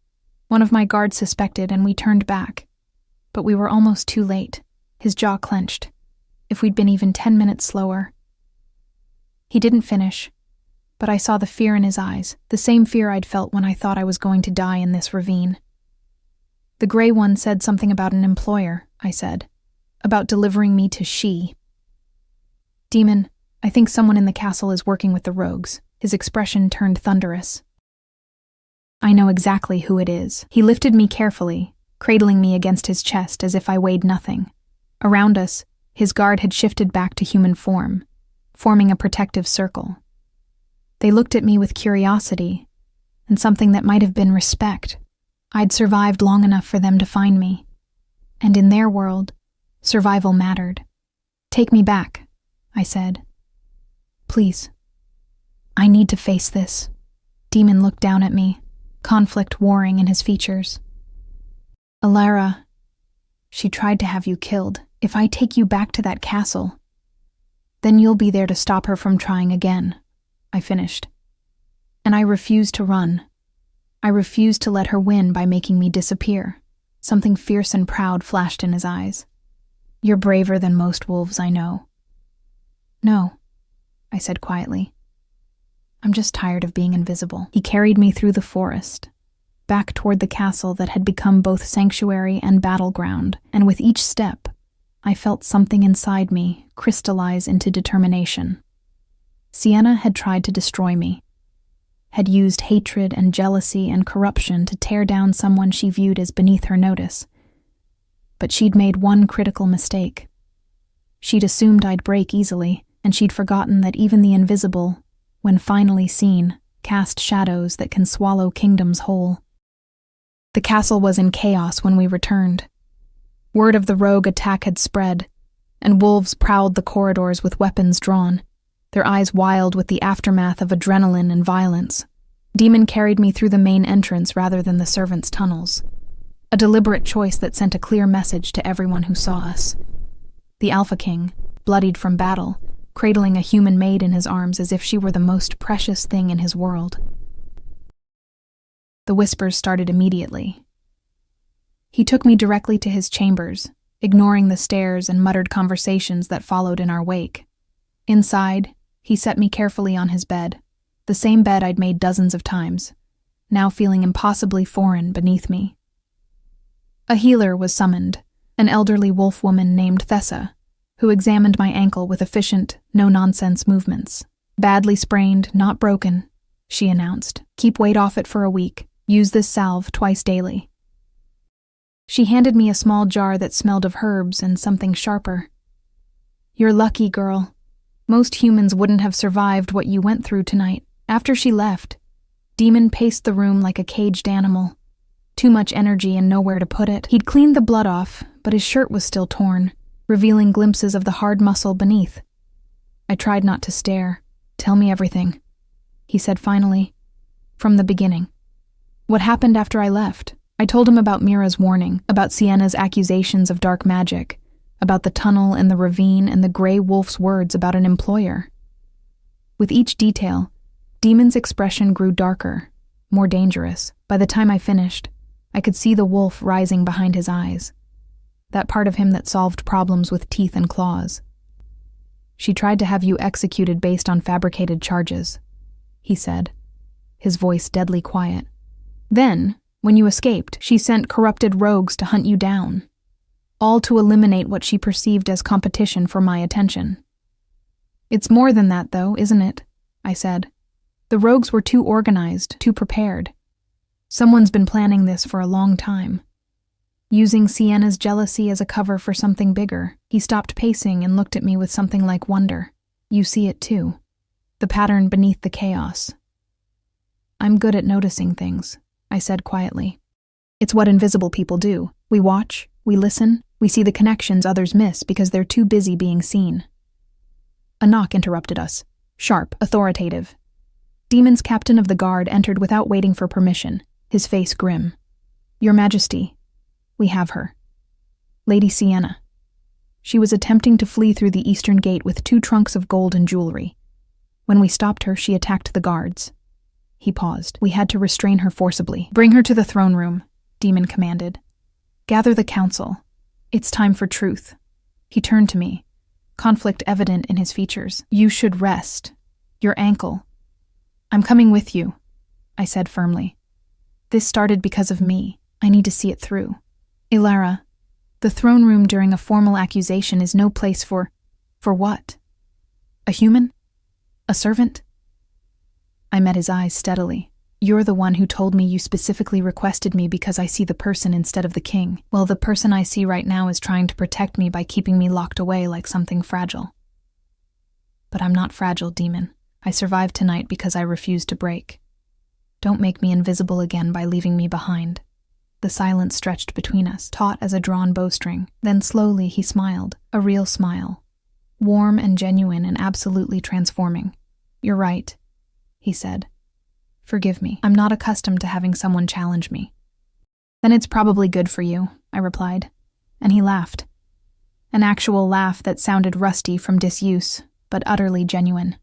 One of my guards suspected, and we turned back. But we were almost too late. His jaw clenched. If we'd been even 10 minutes slower. He didn't finish, but I saw the fear in his eyes, the same fear I'd felt when I thought I was going to die in this ravine. "The gray one said something about an employer," I said, "about delivering me to she." "Demon, I think someone in the castle is working with the rogues." His expression turned thunderous. "I know exactly who it is." He lifted me carefully, cradling me against his chest as if I weighed nothing. Around us, his guard had shifted back to human form, forming a protective circle. They looked at me with curiosity, and something that might have been respect. I'd survived long enough for them to find me, and in their world, survival mattered. "Take me back," I said. "Please. I need to face this." Demon looked down at me, conflict warring in his features. "Ilara, she tried to have you killed. If I take you back to that castle, then you'll be there to stop her from trying again," I finished. And I refused to run. I refused to let her win by making me disappear. Something fierce and proud flashed in his eyes. You're braver than most wolves I know. No, I said quietly. I'm just tired of being invisible. He carried me through the forest, back toward the castle that had become both sanctuary and battleground, and with each step, I felt something inside me crystallize into determination. Sienna had tried to destroy me, had used hatred and jealousy and corruption to tear down someone she viewed as beneath her notice. But she'd made one critical mistake. She'd assumed I'd break easily, and she'd forgotten that even the invisible, when finally seen, cast shadows that can swallow kingdoms whole. The castle was in chaos when we returned. Word of the rogue attack had spread, and wolves prowled the corridors with weapons drawn, their eyes wild with the aftermath of adrenaline and violence. Demon carried me through the main entrance rather than the servants' tunnels, a deliberate choice that sent a clear message to everyone who saw us. The Alpha King, bloodied from battle, cradling a human maid in his arms as if she were the most precious thing in his world. The whispers started immediately. He took me directly to his chambers, ignoring the stares and muttered conversations that followed in our wake. Inside, he set me carefully on his bed, the same bed I'd made dozens of times, now feeling impossibly foreign beneath me. A healer was summoned, an elderly wolf woman named Thessa, who examined my ankle with efficient, no-nonsense movements. Badly sprained, not broken, she announced. Keep weight off it for a week. Use this salve twice daily. She handed me a small jar that smelled of herbs and something sharper. You're lucky, girl. Most humans wouldn't have survived what you went through tonight. After she left, Demon paced the room like a caged animal. Too much energy and nowhere to put it. He'd cleaned the blood off, but his shirt was still torn, revealing glimpses of the hard muscle beneath. I tried not to stare. Tell me everything, he said finally. From the beginning. What happened after I left? I told him about Mira's warning, about Sienna's accusations of dark magic, about the tunnel and the ravine and the gray wolf's words about an employer. With each detail, Demon's expression grew darker, more dangerous. By the time I finished, I could see the wolf rising behind his eyes, that part of him that solved problems with teeth and claws. She tried to have you executed based on fabricated charges, he said, his voice deadly quiet. Then, when you escaped, she sent corrupted rogues to hunt you down, all to eliminate what she perceived as competition for my attention. It's more than that, though, isn't it? I said. The rogues were too organized, too prepared. Someone's been planning this for a long time. Using Sienna's jealousy as a cover for something bigger, he stopped pacing and looked at me with something like wonder. You see it too. The pattern beneath the chaos. I'm good at noticing things, I said quietly. It's what invisible people do. We watch, we listen, we see the connections others miss because they're too busy being seen. A knock interrupted us. Sharp, authoritative. Demon's captain of the guard entered without waiting for permission, his face grim. Your Majesty, we have her. Lady Sienna. She was attempting to flee through the eastern gate with 2 trunks of gold and jewelry. When we stopped her, she attacked the guards. He paused. We had to restrain her forcibly. Bring her to the throne room, Demon commanded. Gather the council. It's time for truth. He turned to me, conflict evident in his features. You should rest. Your ankle. I'm coming with you, I said firmly. This started because of me. I need to see it through. Ilara, the throne room during a formal accusation is no place for what? A human? A servant? I met his eyes steadily. You're the one who told me you specifically requested me because I see the person instead of the king. Well, the person I see right now is trying to protect me by keeping me locked away like something fragile. But I'm not fragile, Demon. I survived tonight because I refused to break. Don't make me invisible again by leaving me behind. The silence stretched between us, taut as a drawn bowstring. Then slowly he smiled, a real smile. Warm and genuine and absolutely transforming. You're right, he said. Forgive me. I'm not accustomed to having someone challenge me. Then it's probably good for you, I replied. And he laughed. An actual laugh that sounded rusty from disuse, but utterly genuine.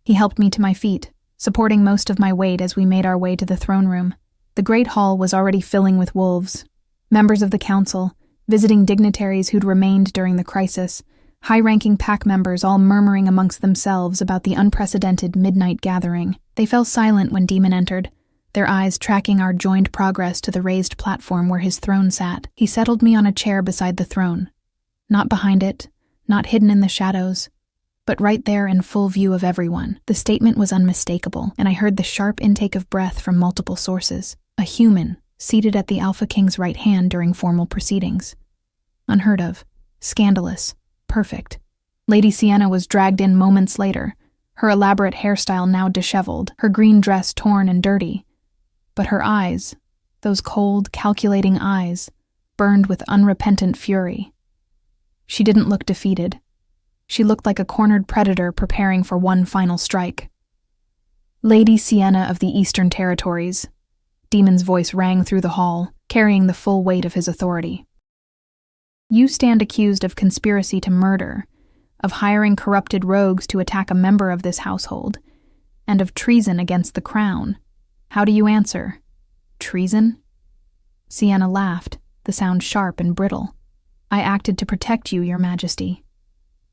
He helped me to my feet, supporting most of my weight as we made our way to the throne room. The great hall was already filling with wolves, members of the council, visiting dignitaries who'd remained during the crisis, high-ranking pack members all murmuring amongst themselves about the unprecedented midnight gathering. They fell silent when Demon entered, their eyes tracking our joined progress to the raised platform where his throne sat. He settled me on a chair beside the throne, not behind it, not hidden in the shadows, but right there in full view of everyone. The statement was unmistakable, and I heard the sharp intake of breath from multiple sources. A human, seated at the Alpha King's right hand during formal proceedings. Unheard of, scandalous, perfect. Lady Sienna was dragged in moments later, her elaborate hairstyle now disheveled, her green dress torn and dirty. But her eyes, those cold, calculating eyes, burned with unrepentant fury. She didn't look defeated. She looked like a cornered predator preparing for one final strike. Lady Sienna of the Eastern Territories. Demon's voice rang through the hall, carrying the full weight of his authority. You stand accused of conspiracy to murder, of hiring corrupted rogues to attack a member of this household, and of treason against the crown. How do you answer? Treason? Sienna laughed, the sound sharp and brittle. I acted to protect you, Your Majesty.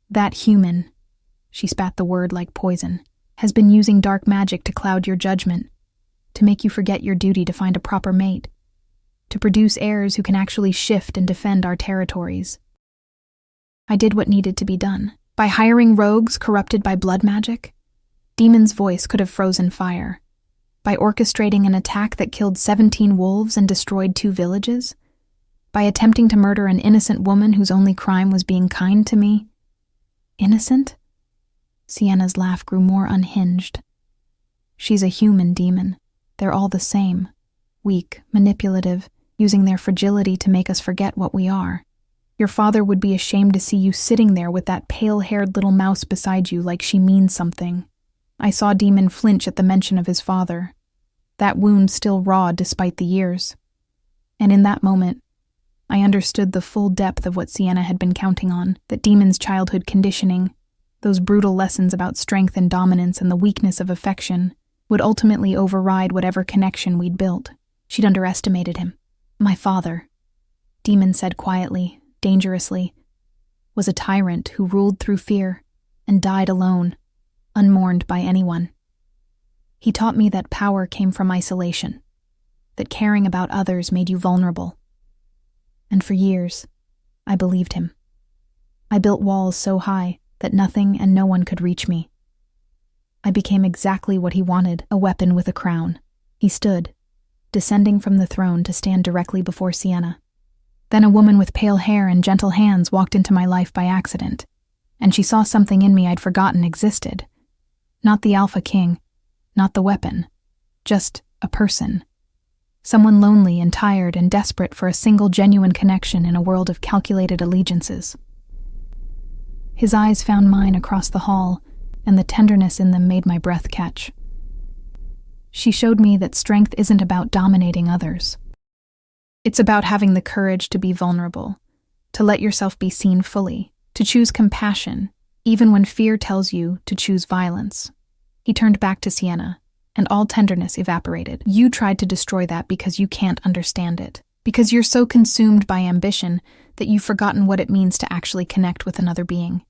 That human, she spat the word like poison, has been using dark magic to cloud your judgment, to make you forget your duty to find a proper mate, to produce heirs who can actually shift and defend our territories. I did what needed to be done. By hiring rogues corrupted by blood magic, Demon's voice could have frozen fire. By orchestrating an attack that killed 17 wolves and destroyed 2 villages? By attempting to murder an innocent woman whose only crime was being kind to me? Innocent? Sienna's laugh grew more unhinged. She's a human, Demon. They're all the same. Weak, manipulative, using their fragility to make us forget what we are. Your father would be ashamed to see you sitting there with that pale-haired little mouse beside you like she means something. I saw Demon flinch at the mention of his father. That wound still raw despite the years. And in that moment, I understood the full depth of what Sienna had been counting on, that Demon's childhood conditioning, those brutal lessons about strength and dominance and the weakness of affection, would ultimately override whatever connection we'd built. She'd underestimated him. My father, Demon said quietly, dangerously, was a tyrant who ruled through fear and died alone, unmourned by anyone. He taught me that power came from isolation, that caring about others made you vulnerable. And for years, I believed him. I built walls so high that nothing and no one could reach me. I became exactly what he wanted, a weapon with a crown. He stood, descending from the throne to stand directly before Sienna. Then a woman with pale hair and gentle hands walked into my life by accident, and she saw something in me I'd forgotten existed. Not the Alpha King, not the weapon, just a person. Someone lonely and tired and desperate for a single genuine connection in a world of calculated allegiances. His eyes found mine across the hall, and the tenderness in them made my breath catch. She showed me that strength isn't about dominating others. It's about having the courage to be vulnerable, to let yourself be seen fully, to choose compassion, even when fear tells you to choose violence. He turned back to Sienna, and all tenderness evaporated. You tried to destroy that because you can't understand it, because you're so consumed by ambition that you've forgotten what it means to actually connect with another being.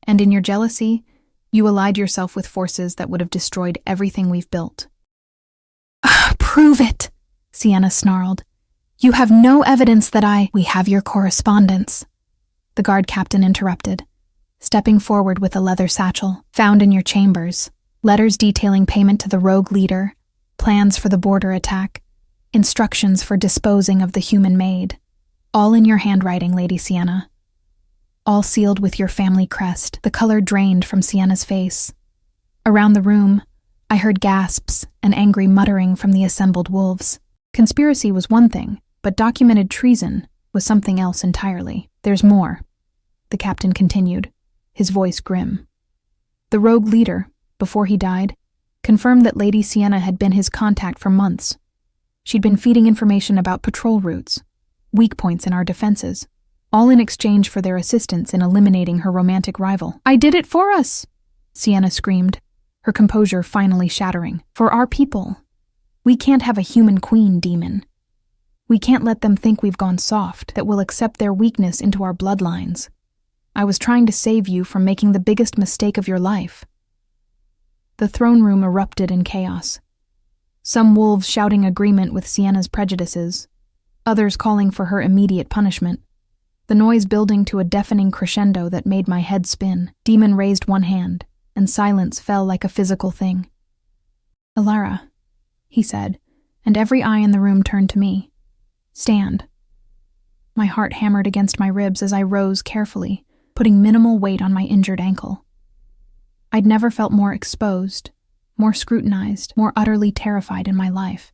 And in your jealousy, you allied yourself with forces that would have destroyed everything we've built. Prove it, Sienna snarled. You have no evidence that We have your correspondence, the guard captain interrupted, stepping forward with a leather satchel, found in your chambers, letters detailing payment to the rogue leader, plans for the border attack, instructions for disposing of the human Maid, all in your handwriting, Lady Sienna. All sealed with your family crest, the color drained from Sienna's face. Around the room, I heard gasps and angry muttering from the assembled wolves. Conspiracy was one thing, but documented treason was something else entirely. There's more, the captain continued, his voice grim. The rogue leader, before he died, confirmed that Lady Sienna had been his contact for months. She'd been feeding information about patrol routes, weak points in our defenses, all in exchange for their assistance in eliminating her romantic rival. I did it for us, Sienna screamed, her composure finally shattering. For our people, we can't have a human queen, demon. We can't let them think we've gone soft, that we'll accept their weakness into our bloodlines. I was trying to save you from making the biggest mistake of your life. The throne room erupted in chaos. Some wolves shouting agreement with Sienna's prejudices, others calling for her immediate punishment. The noise building to a deafening crescendo that made my head spin. Demon raised one hand, and silence fell like a physical thing. "Alara," he said, and every eye in the room turned to me. "Stand." My heart hammered against my ribs as I rose carefully, putting minimal weight on my injured ankle. I'd never felt more exposed, more scrutinized, more utterly terrified in my life.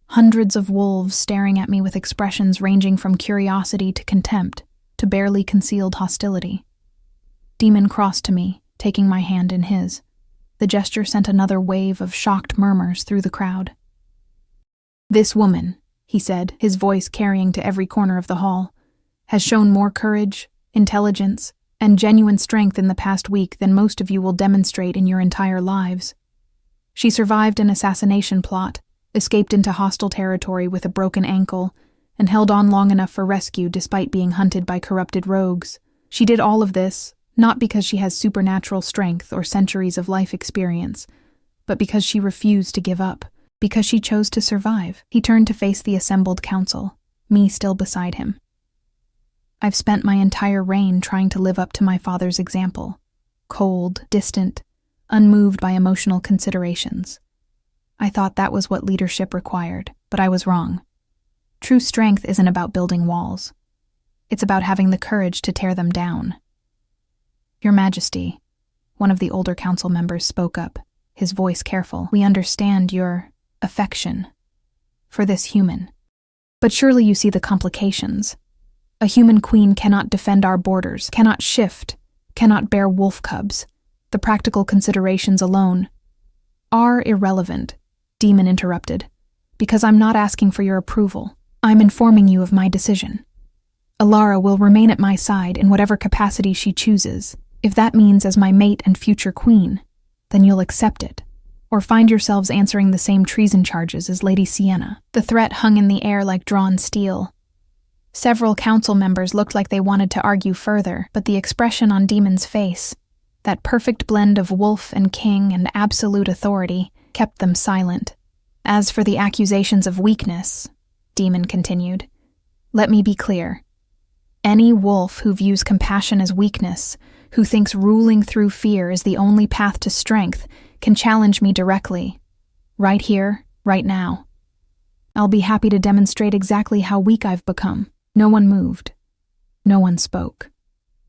Hundreds of wolves staring at me with expressions ranging from curiosity to contempt to barely concealed hostility. Demon crossed to me, taking my hand in his. The gesture sent another wave of shocked murmurs through the crowd. "This woman," he said, his voice carrying to every corner of the hall, "has shown more courage, intelligence, and genuine strength in the past week than most of you will demonstrate in your entire lives. She survived an assassination plot, escaped into hostile territory with a broken ankle, and held on long enough for rescue despite being hunted by corrupted rogues. She did all of this, not because she has supernatural strength or centuries of life experience, but because she refused to give up, because she chose to survive." He turned to face the assembled council, me still beside him. "I've spent my entire reign trying to live up to my father's example. Cold, distant, unmoved by emotional considerations. I thought that was what leadership required, but I was wrong. True strength isn't about building walls. It's about having the courage to tear them down." "Your Majesty," one of the older council members spoke up, his voice careful, "we understand your affection for this human. But surely you see the complications. A human queen cannot defend our borders, cannot shift, cannot bear wolf cubs. The practical considerations alone are irrelevant," Demon interrupted, "because I'm not asking for your approval. I'm informing you of my decision. Alara will remain at my side in whatever capacity she chooses. If that means as my mate and future queen, then you'll accept it, or find yourselves answering the same treason charges as Lady Sienna." The threat hung in the air like drawn steel. Several council members looked like they wanted to argue further, but the expression on Demon's face, that perfect blend of wolf and king and absolute authority, kept them silent. "As for the accusations of weakness," Demon continued, "let me be clear. Any wolf who views compassion as weakness, who thinks ruling through fear is the only path to strength, can challenge me directly, right here, right now. I'll be happy to demonstrate exactly how weak I've become." No one moved. No one spoke.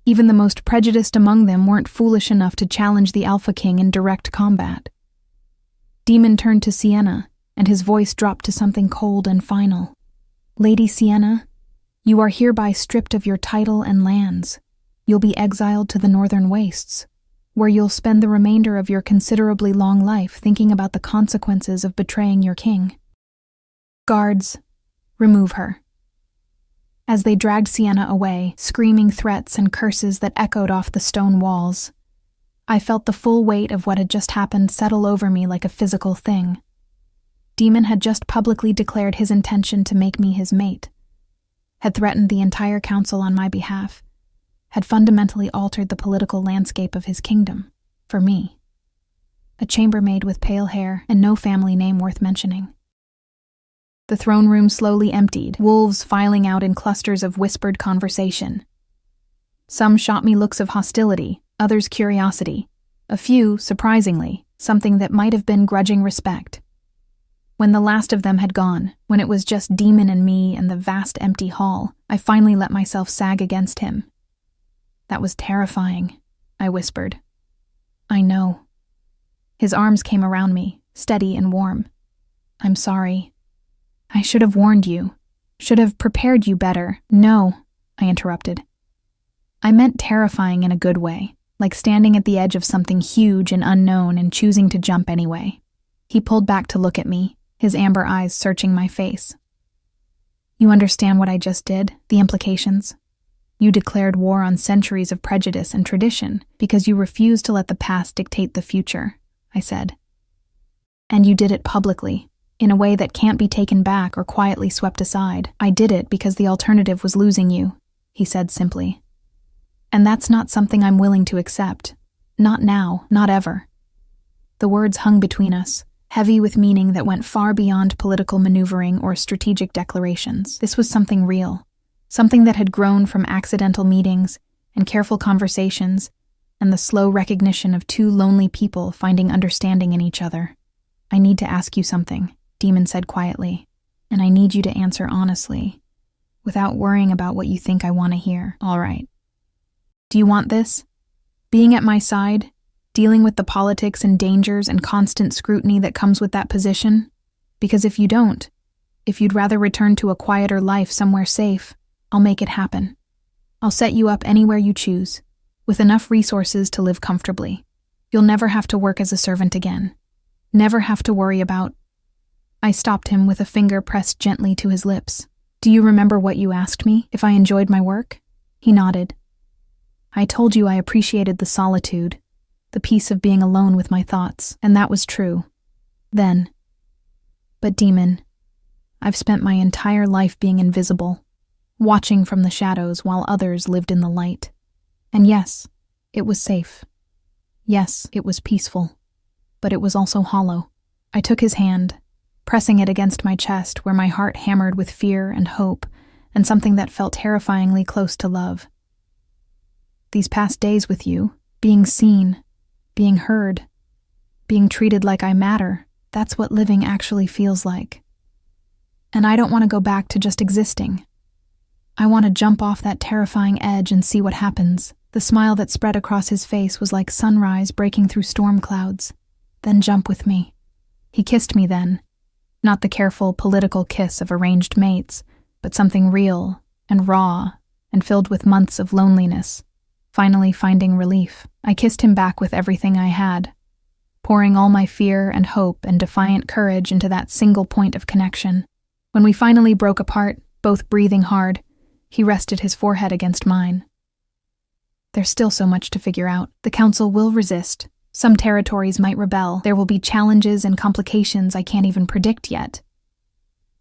Even the most prejudiced among them weren't foolish enough to challenge the Alpha King in direct combat. Demon turned to Sienna, and his voice dropped to something cold and final. "Lady Sienna, you are hereby stripped of your title and lands. You'll be exiled to the northern wastes, where you'll spend the remainder of your considerably long life thinking about the consequences of betraying your king. Guards, remove her." As they dragged Sienna away, screaming threats and curses that echoed off the stone walls, I felt the full weight of what had just happened settle over me like a physical thing. Demon had just publicly declared his intention to make me his mate, had threatened the entire council on my behalf, had fundamentally altered the political landscape of his kingdom, for me. A chambermaid with pale hair and no family name worth mentioning. The throne room slowly emptied, wolves filing out in clusters of whispered conversation. Some shot me looks of hostility, others curiosity. A few, surprisingly, something that might have been grudging respect. When the last of them had gone, when it was just Demon and me and the vast empty hall, I finally let myself sag against him. "That was terrifying," I whispered. "I know." His arms came around me, steady and warm. "I'm sorry. I should have warned you, should have prepared you better." "No," I interrupted. "I meant terrifying in a good way, like standing at the edge of something huge and unknown and choosing to jump anyway." He pulled back to look at me, his amber eyes searching my face. "You understand what I just did, the implications?" You declared war on centuries of prejudice and tradition because you refused to let the past dictate the future, I said. And you did it publicly, in a way that can't be taken back or quietly swept aside. I did it because the alternative was losing you, he said simply. And that's not something I'm willing to accept. Not now, not ever. The words hung between us, heavy with meaning that went far beyond political maneuvering or strategic declarations. This was something real, something that had grown from accidental meetings and careful conversations and the slow recognition of two lonely people finding understanding in each other. I need to ask you something, Demon said quietly, and I need you to answer honestly, without worrying about what you think I want to hear. All right. Do you want this? Being at my side, dealing with the politics and dangers and constant scrutiny that comes with that position? Because if you don't, if you'd rather return to a quieter life somewhere safe, I'll make it happen. I'll set you up anywhere you choose, with enough resources to live comfortably. You'll never have to work as a servant again. Never have to worry about... I stopped him with a finger pressed gently to his lips. Do you remember what you asked me, if I enjoyed my work? He nodded. I told you I appreciated the solitude, the peace of being alone with my thoughts, and that was true. Then. But Demon, I've spent my entire life being invisible, watching from the shadows while others lived in the light. And yes, it was safe. Yes, it was peaceful. But it was also hollow. I took his hand, pressing it against my chest where my heart hammered with fear and hope and something that felt terrifyingly close to love. These past days with you, being seen, being heard, being treated like I matter, that's what living actually feels like. And I don't want to go back to just existing. I want to jump off that terrifying edge and see what happens. The smile that spread across his face was like sunrise breaking through storm clouds. Then jump with me. He kissed me then, not the careful political kiss of arranged mates, but something real and raw and filled with months of loneliness. Finally finding relief, I kissed him back with everything I had, pouring all my fear and hope and defiant courage into that single point of connection. When we finally broke apart, both breathing hard, he rested his forehead against mine. There's still so much to figure out. The Council will resist. Some territories might rebel. There will be challenges and complications I can't even predict yet.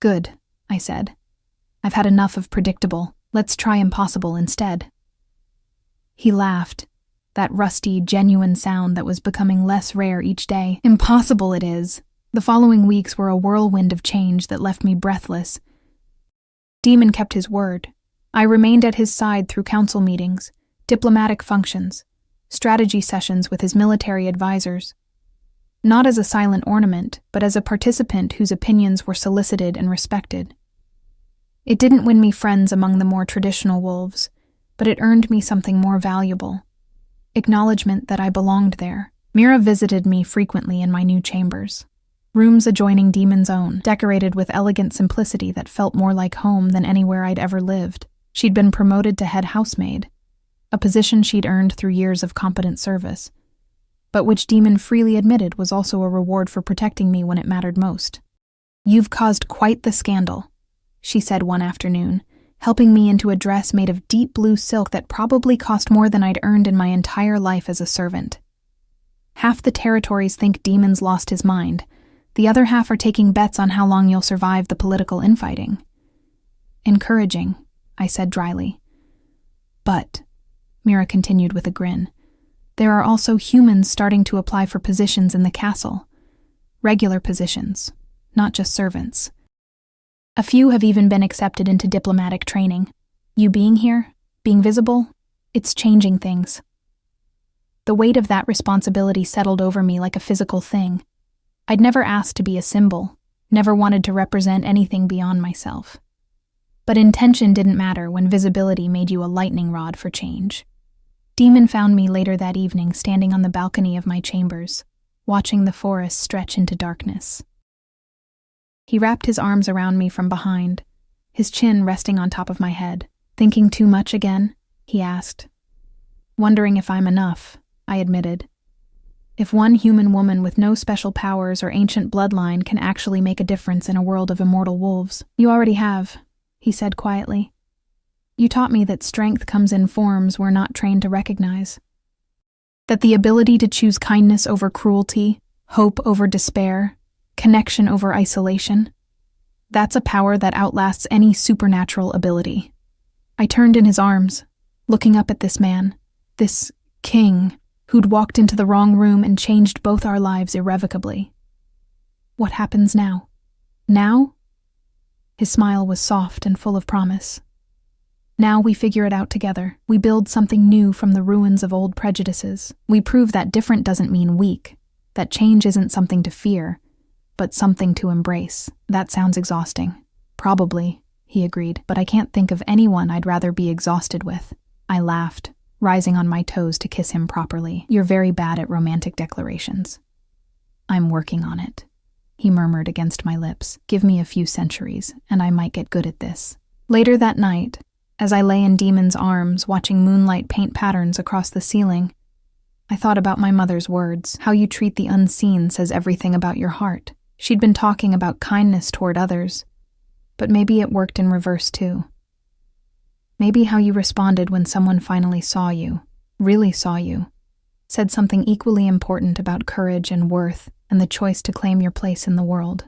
Good, I said. I've had enough of predictable. Let's try impossible instead. He laughed, that rusty, genuine sound that was becoming less rare each day. Impossible it is. The following weeks were a whirlwind of change that left me breathless. Demon kept his word. I remained at his side through council meetings, diplomatic functions, strategy sessions with his military advisors. Not as a silent ornament, but as a participant whose opinions were solicited and respected. It didn't win me friends among the more traditional wolves, but it earned me something more valuable. Acknowledgement that I belonged there. Mira visited me frequently in my new chambers. Rooms adjoining Demon's own, decorated with elegant simplicity that felt more like home than anywhere I'd ever lived. She'd been promoted to head housemaid, a position she'd earned through years of competent service, but which Demon freely admitted was also a reward for protecting me when it mattered most. "You've caused quite the scandal," she said one afternoon, helping me into a dress made of deep blue silk that probably cost more than I'd earned in my entire life as a servant. "Half the territories think Demon's lost his mind. The other half are taking bets on how long you'll survive the political infighting." "Encouraging," I said dryly. "But," Mira continued with a grin, "there are also humans starting to apply for positions in the castle. Regular positions, not just servants. A few have even been accepted into diplomatic training. You being here, being visible, it's changing things." The weight of that responsibility settled over me like a physical thing. I'd never asked to be a symbol, never wanted to represent anything beyond myself. But intention didn't matter when visibility made you a lightning rod for change. Demon found me later that evening standing on the balcony of my chambers, watching the forest stretch into darkness. He wrapped his arms around me from behind, his chin resting on top of my head. "Thinking too much again?" he asked. "Wondering if I'm enough," I admitted. "If one human woman with no special powers or ancient bloodline can actually make a difference in a world of immortal wolves." "You already have," he said quietly. You taught me that strength comes in forms we're not trained to recognize. That the ability to choose kindness over cruelty, hope over despair, connection over isolation, that's a power that outlasts any supernatural ability. I turned in his arms, looking up at this man, this king, who'd walked into the wrong room and changed both our lives irrevocably. What happens now? Now? His smile was soft and full of promise. Now we figure it out together. We build something new from the ruins of old prejudices. We prove that different doesn't mean weak, that change isn't something to fear, but something to embrace. That sounds exhausting. Probably, he agreed, but I can't think of anyone I'd rather be exhausted with. I laughed, rising on my toes to kiss him properly. You're very bad at romantic declarations. I'm working on it, he murmured against my lips. Give me a few centuries, and I might get good at this. Later that night, as I lay in Demon's arms, watching moonlight paint patterns across the ceiling, I thought about my mother's words. How you treat the unseen says everything about your heart. She'd been talking about kindness toward others, but maybe it worked in reverse too. Maybe how you responded when someone finally saw you, really saw you, said something equally important about courage and worth and the choice to claim your place in the world.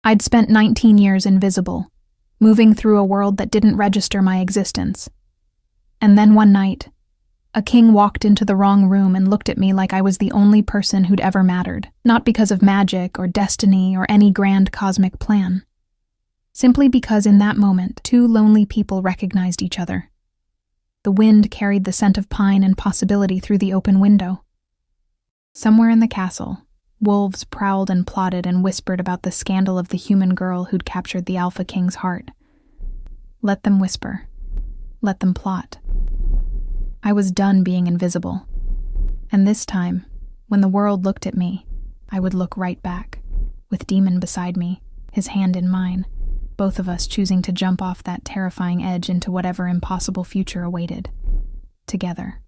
I'd spent 19 years invisible, moving through a world that didn't register my existence. And then one night, a king walked into the wrong room and looked at me like I was the only person who'd ever mattered, not because of magic or destiny or any grand cosmic plan. Simply because in that moment, two lonely people recognized each other. The wind carried the scent of pine and possibility through the open window. Somewhere in the castle, wolves prowled and plotted and whispered about the scandal of the human girl who'd captured the Alpha King's heart. Let them whisper. Let them plot. I was done being invisible. And this time, when the world looked at me, I would look right back, with Demon beside me, his hand in mine, both of us choosing to jump off that terrifying edge into whatever impossible future awaited. Together.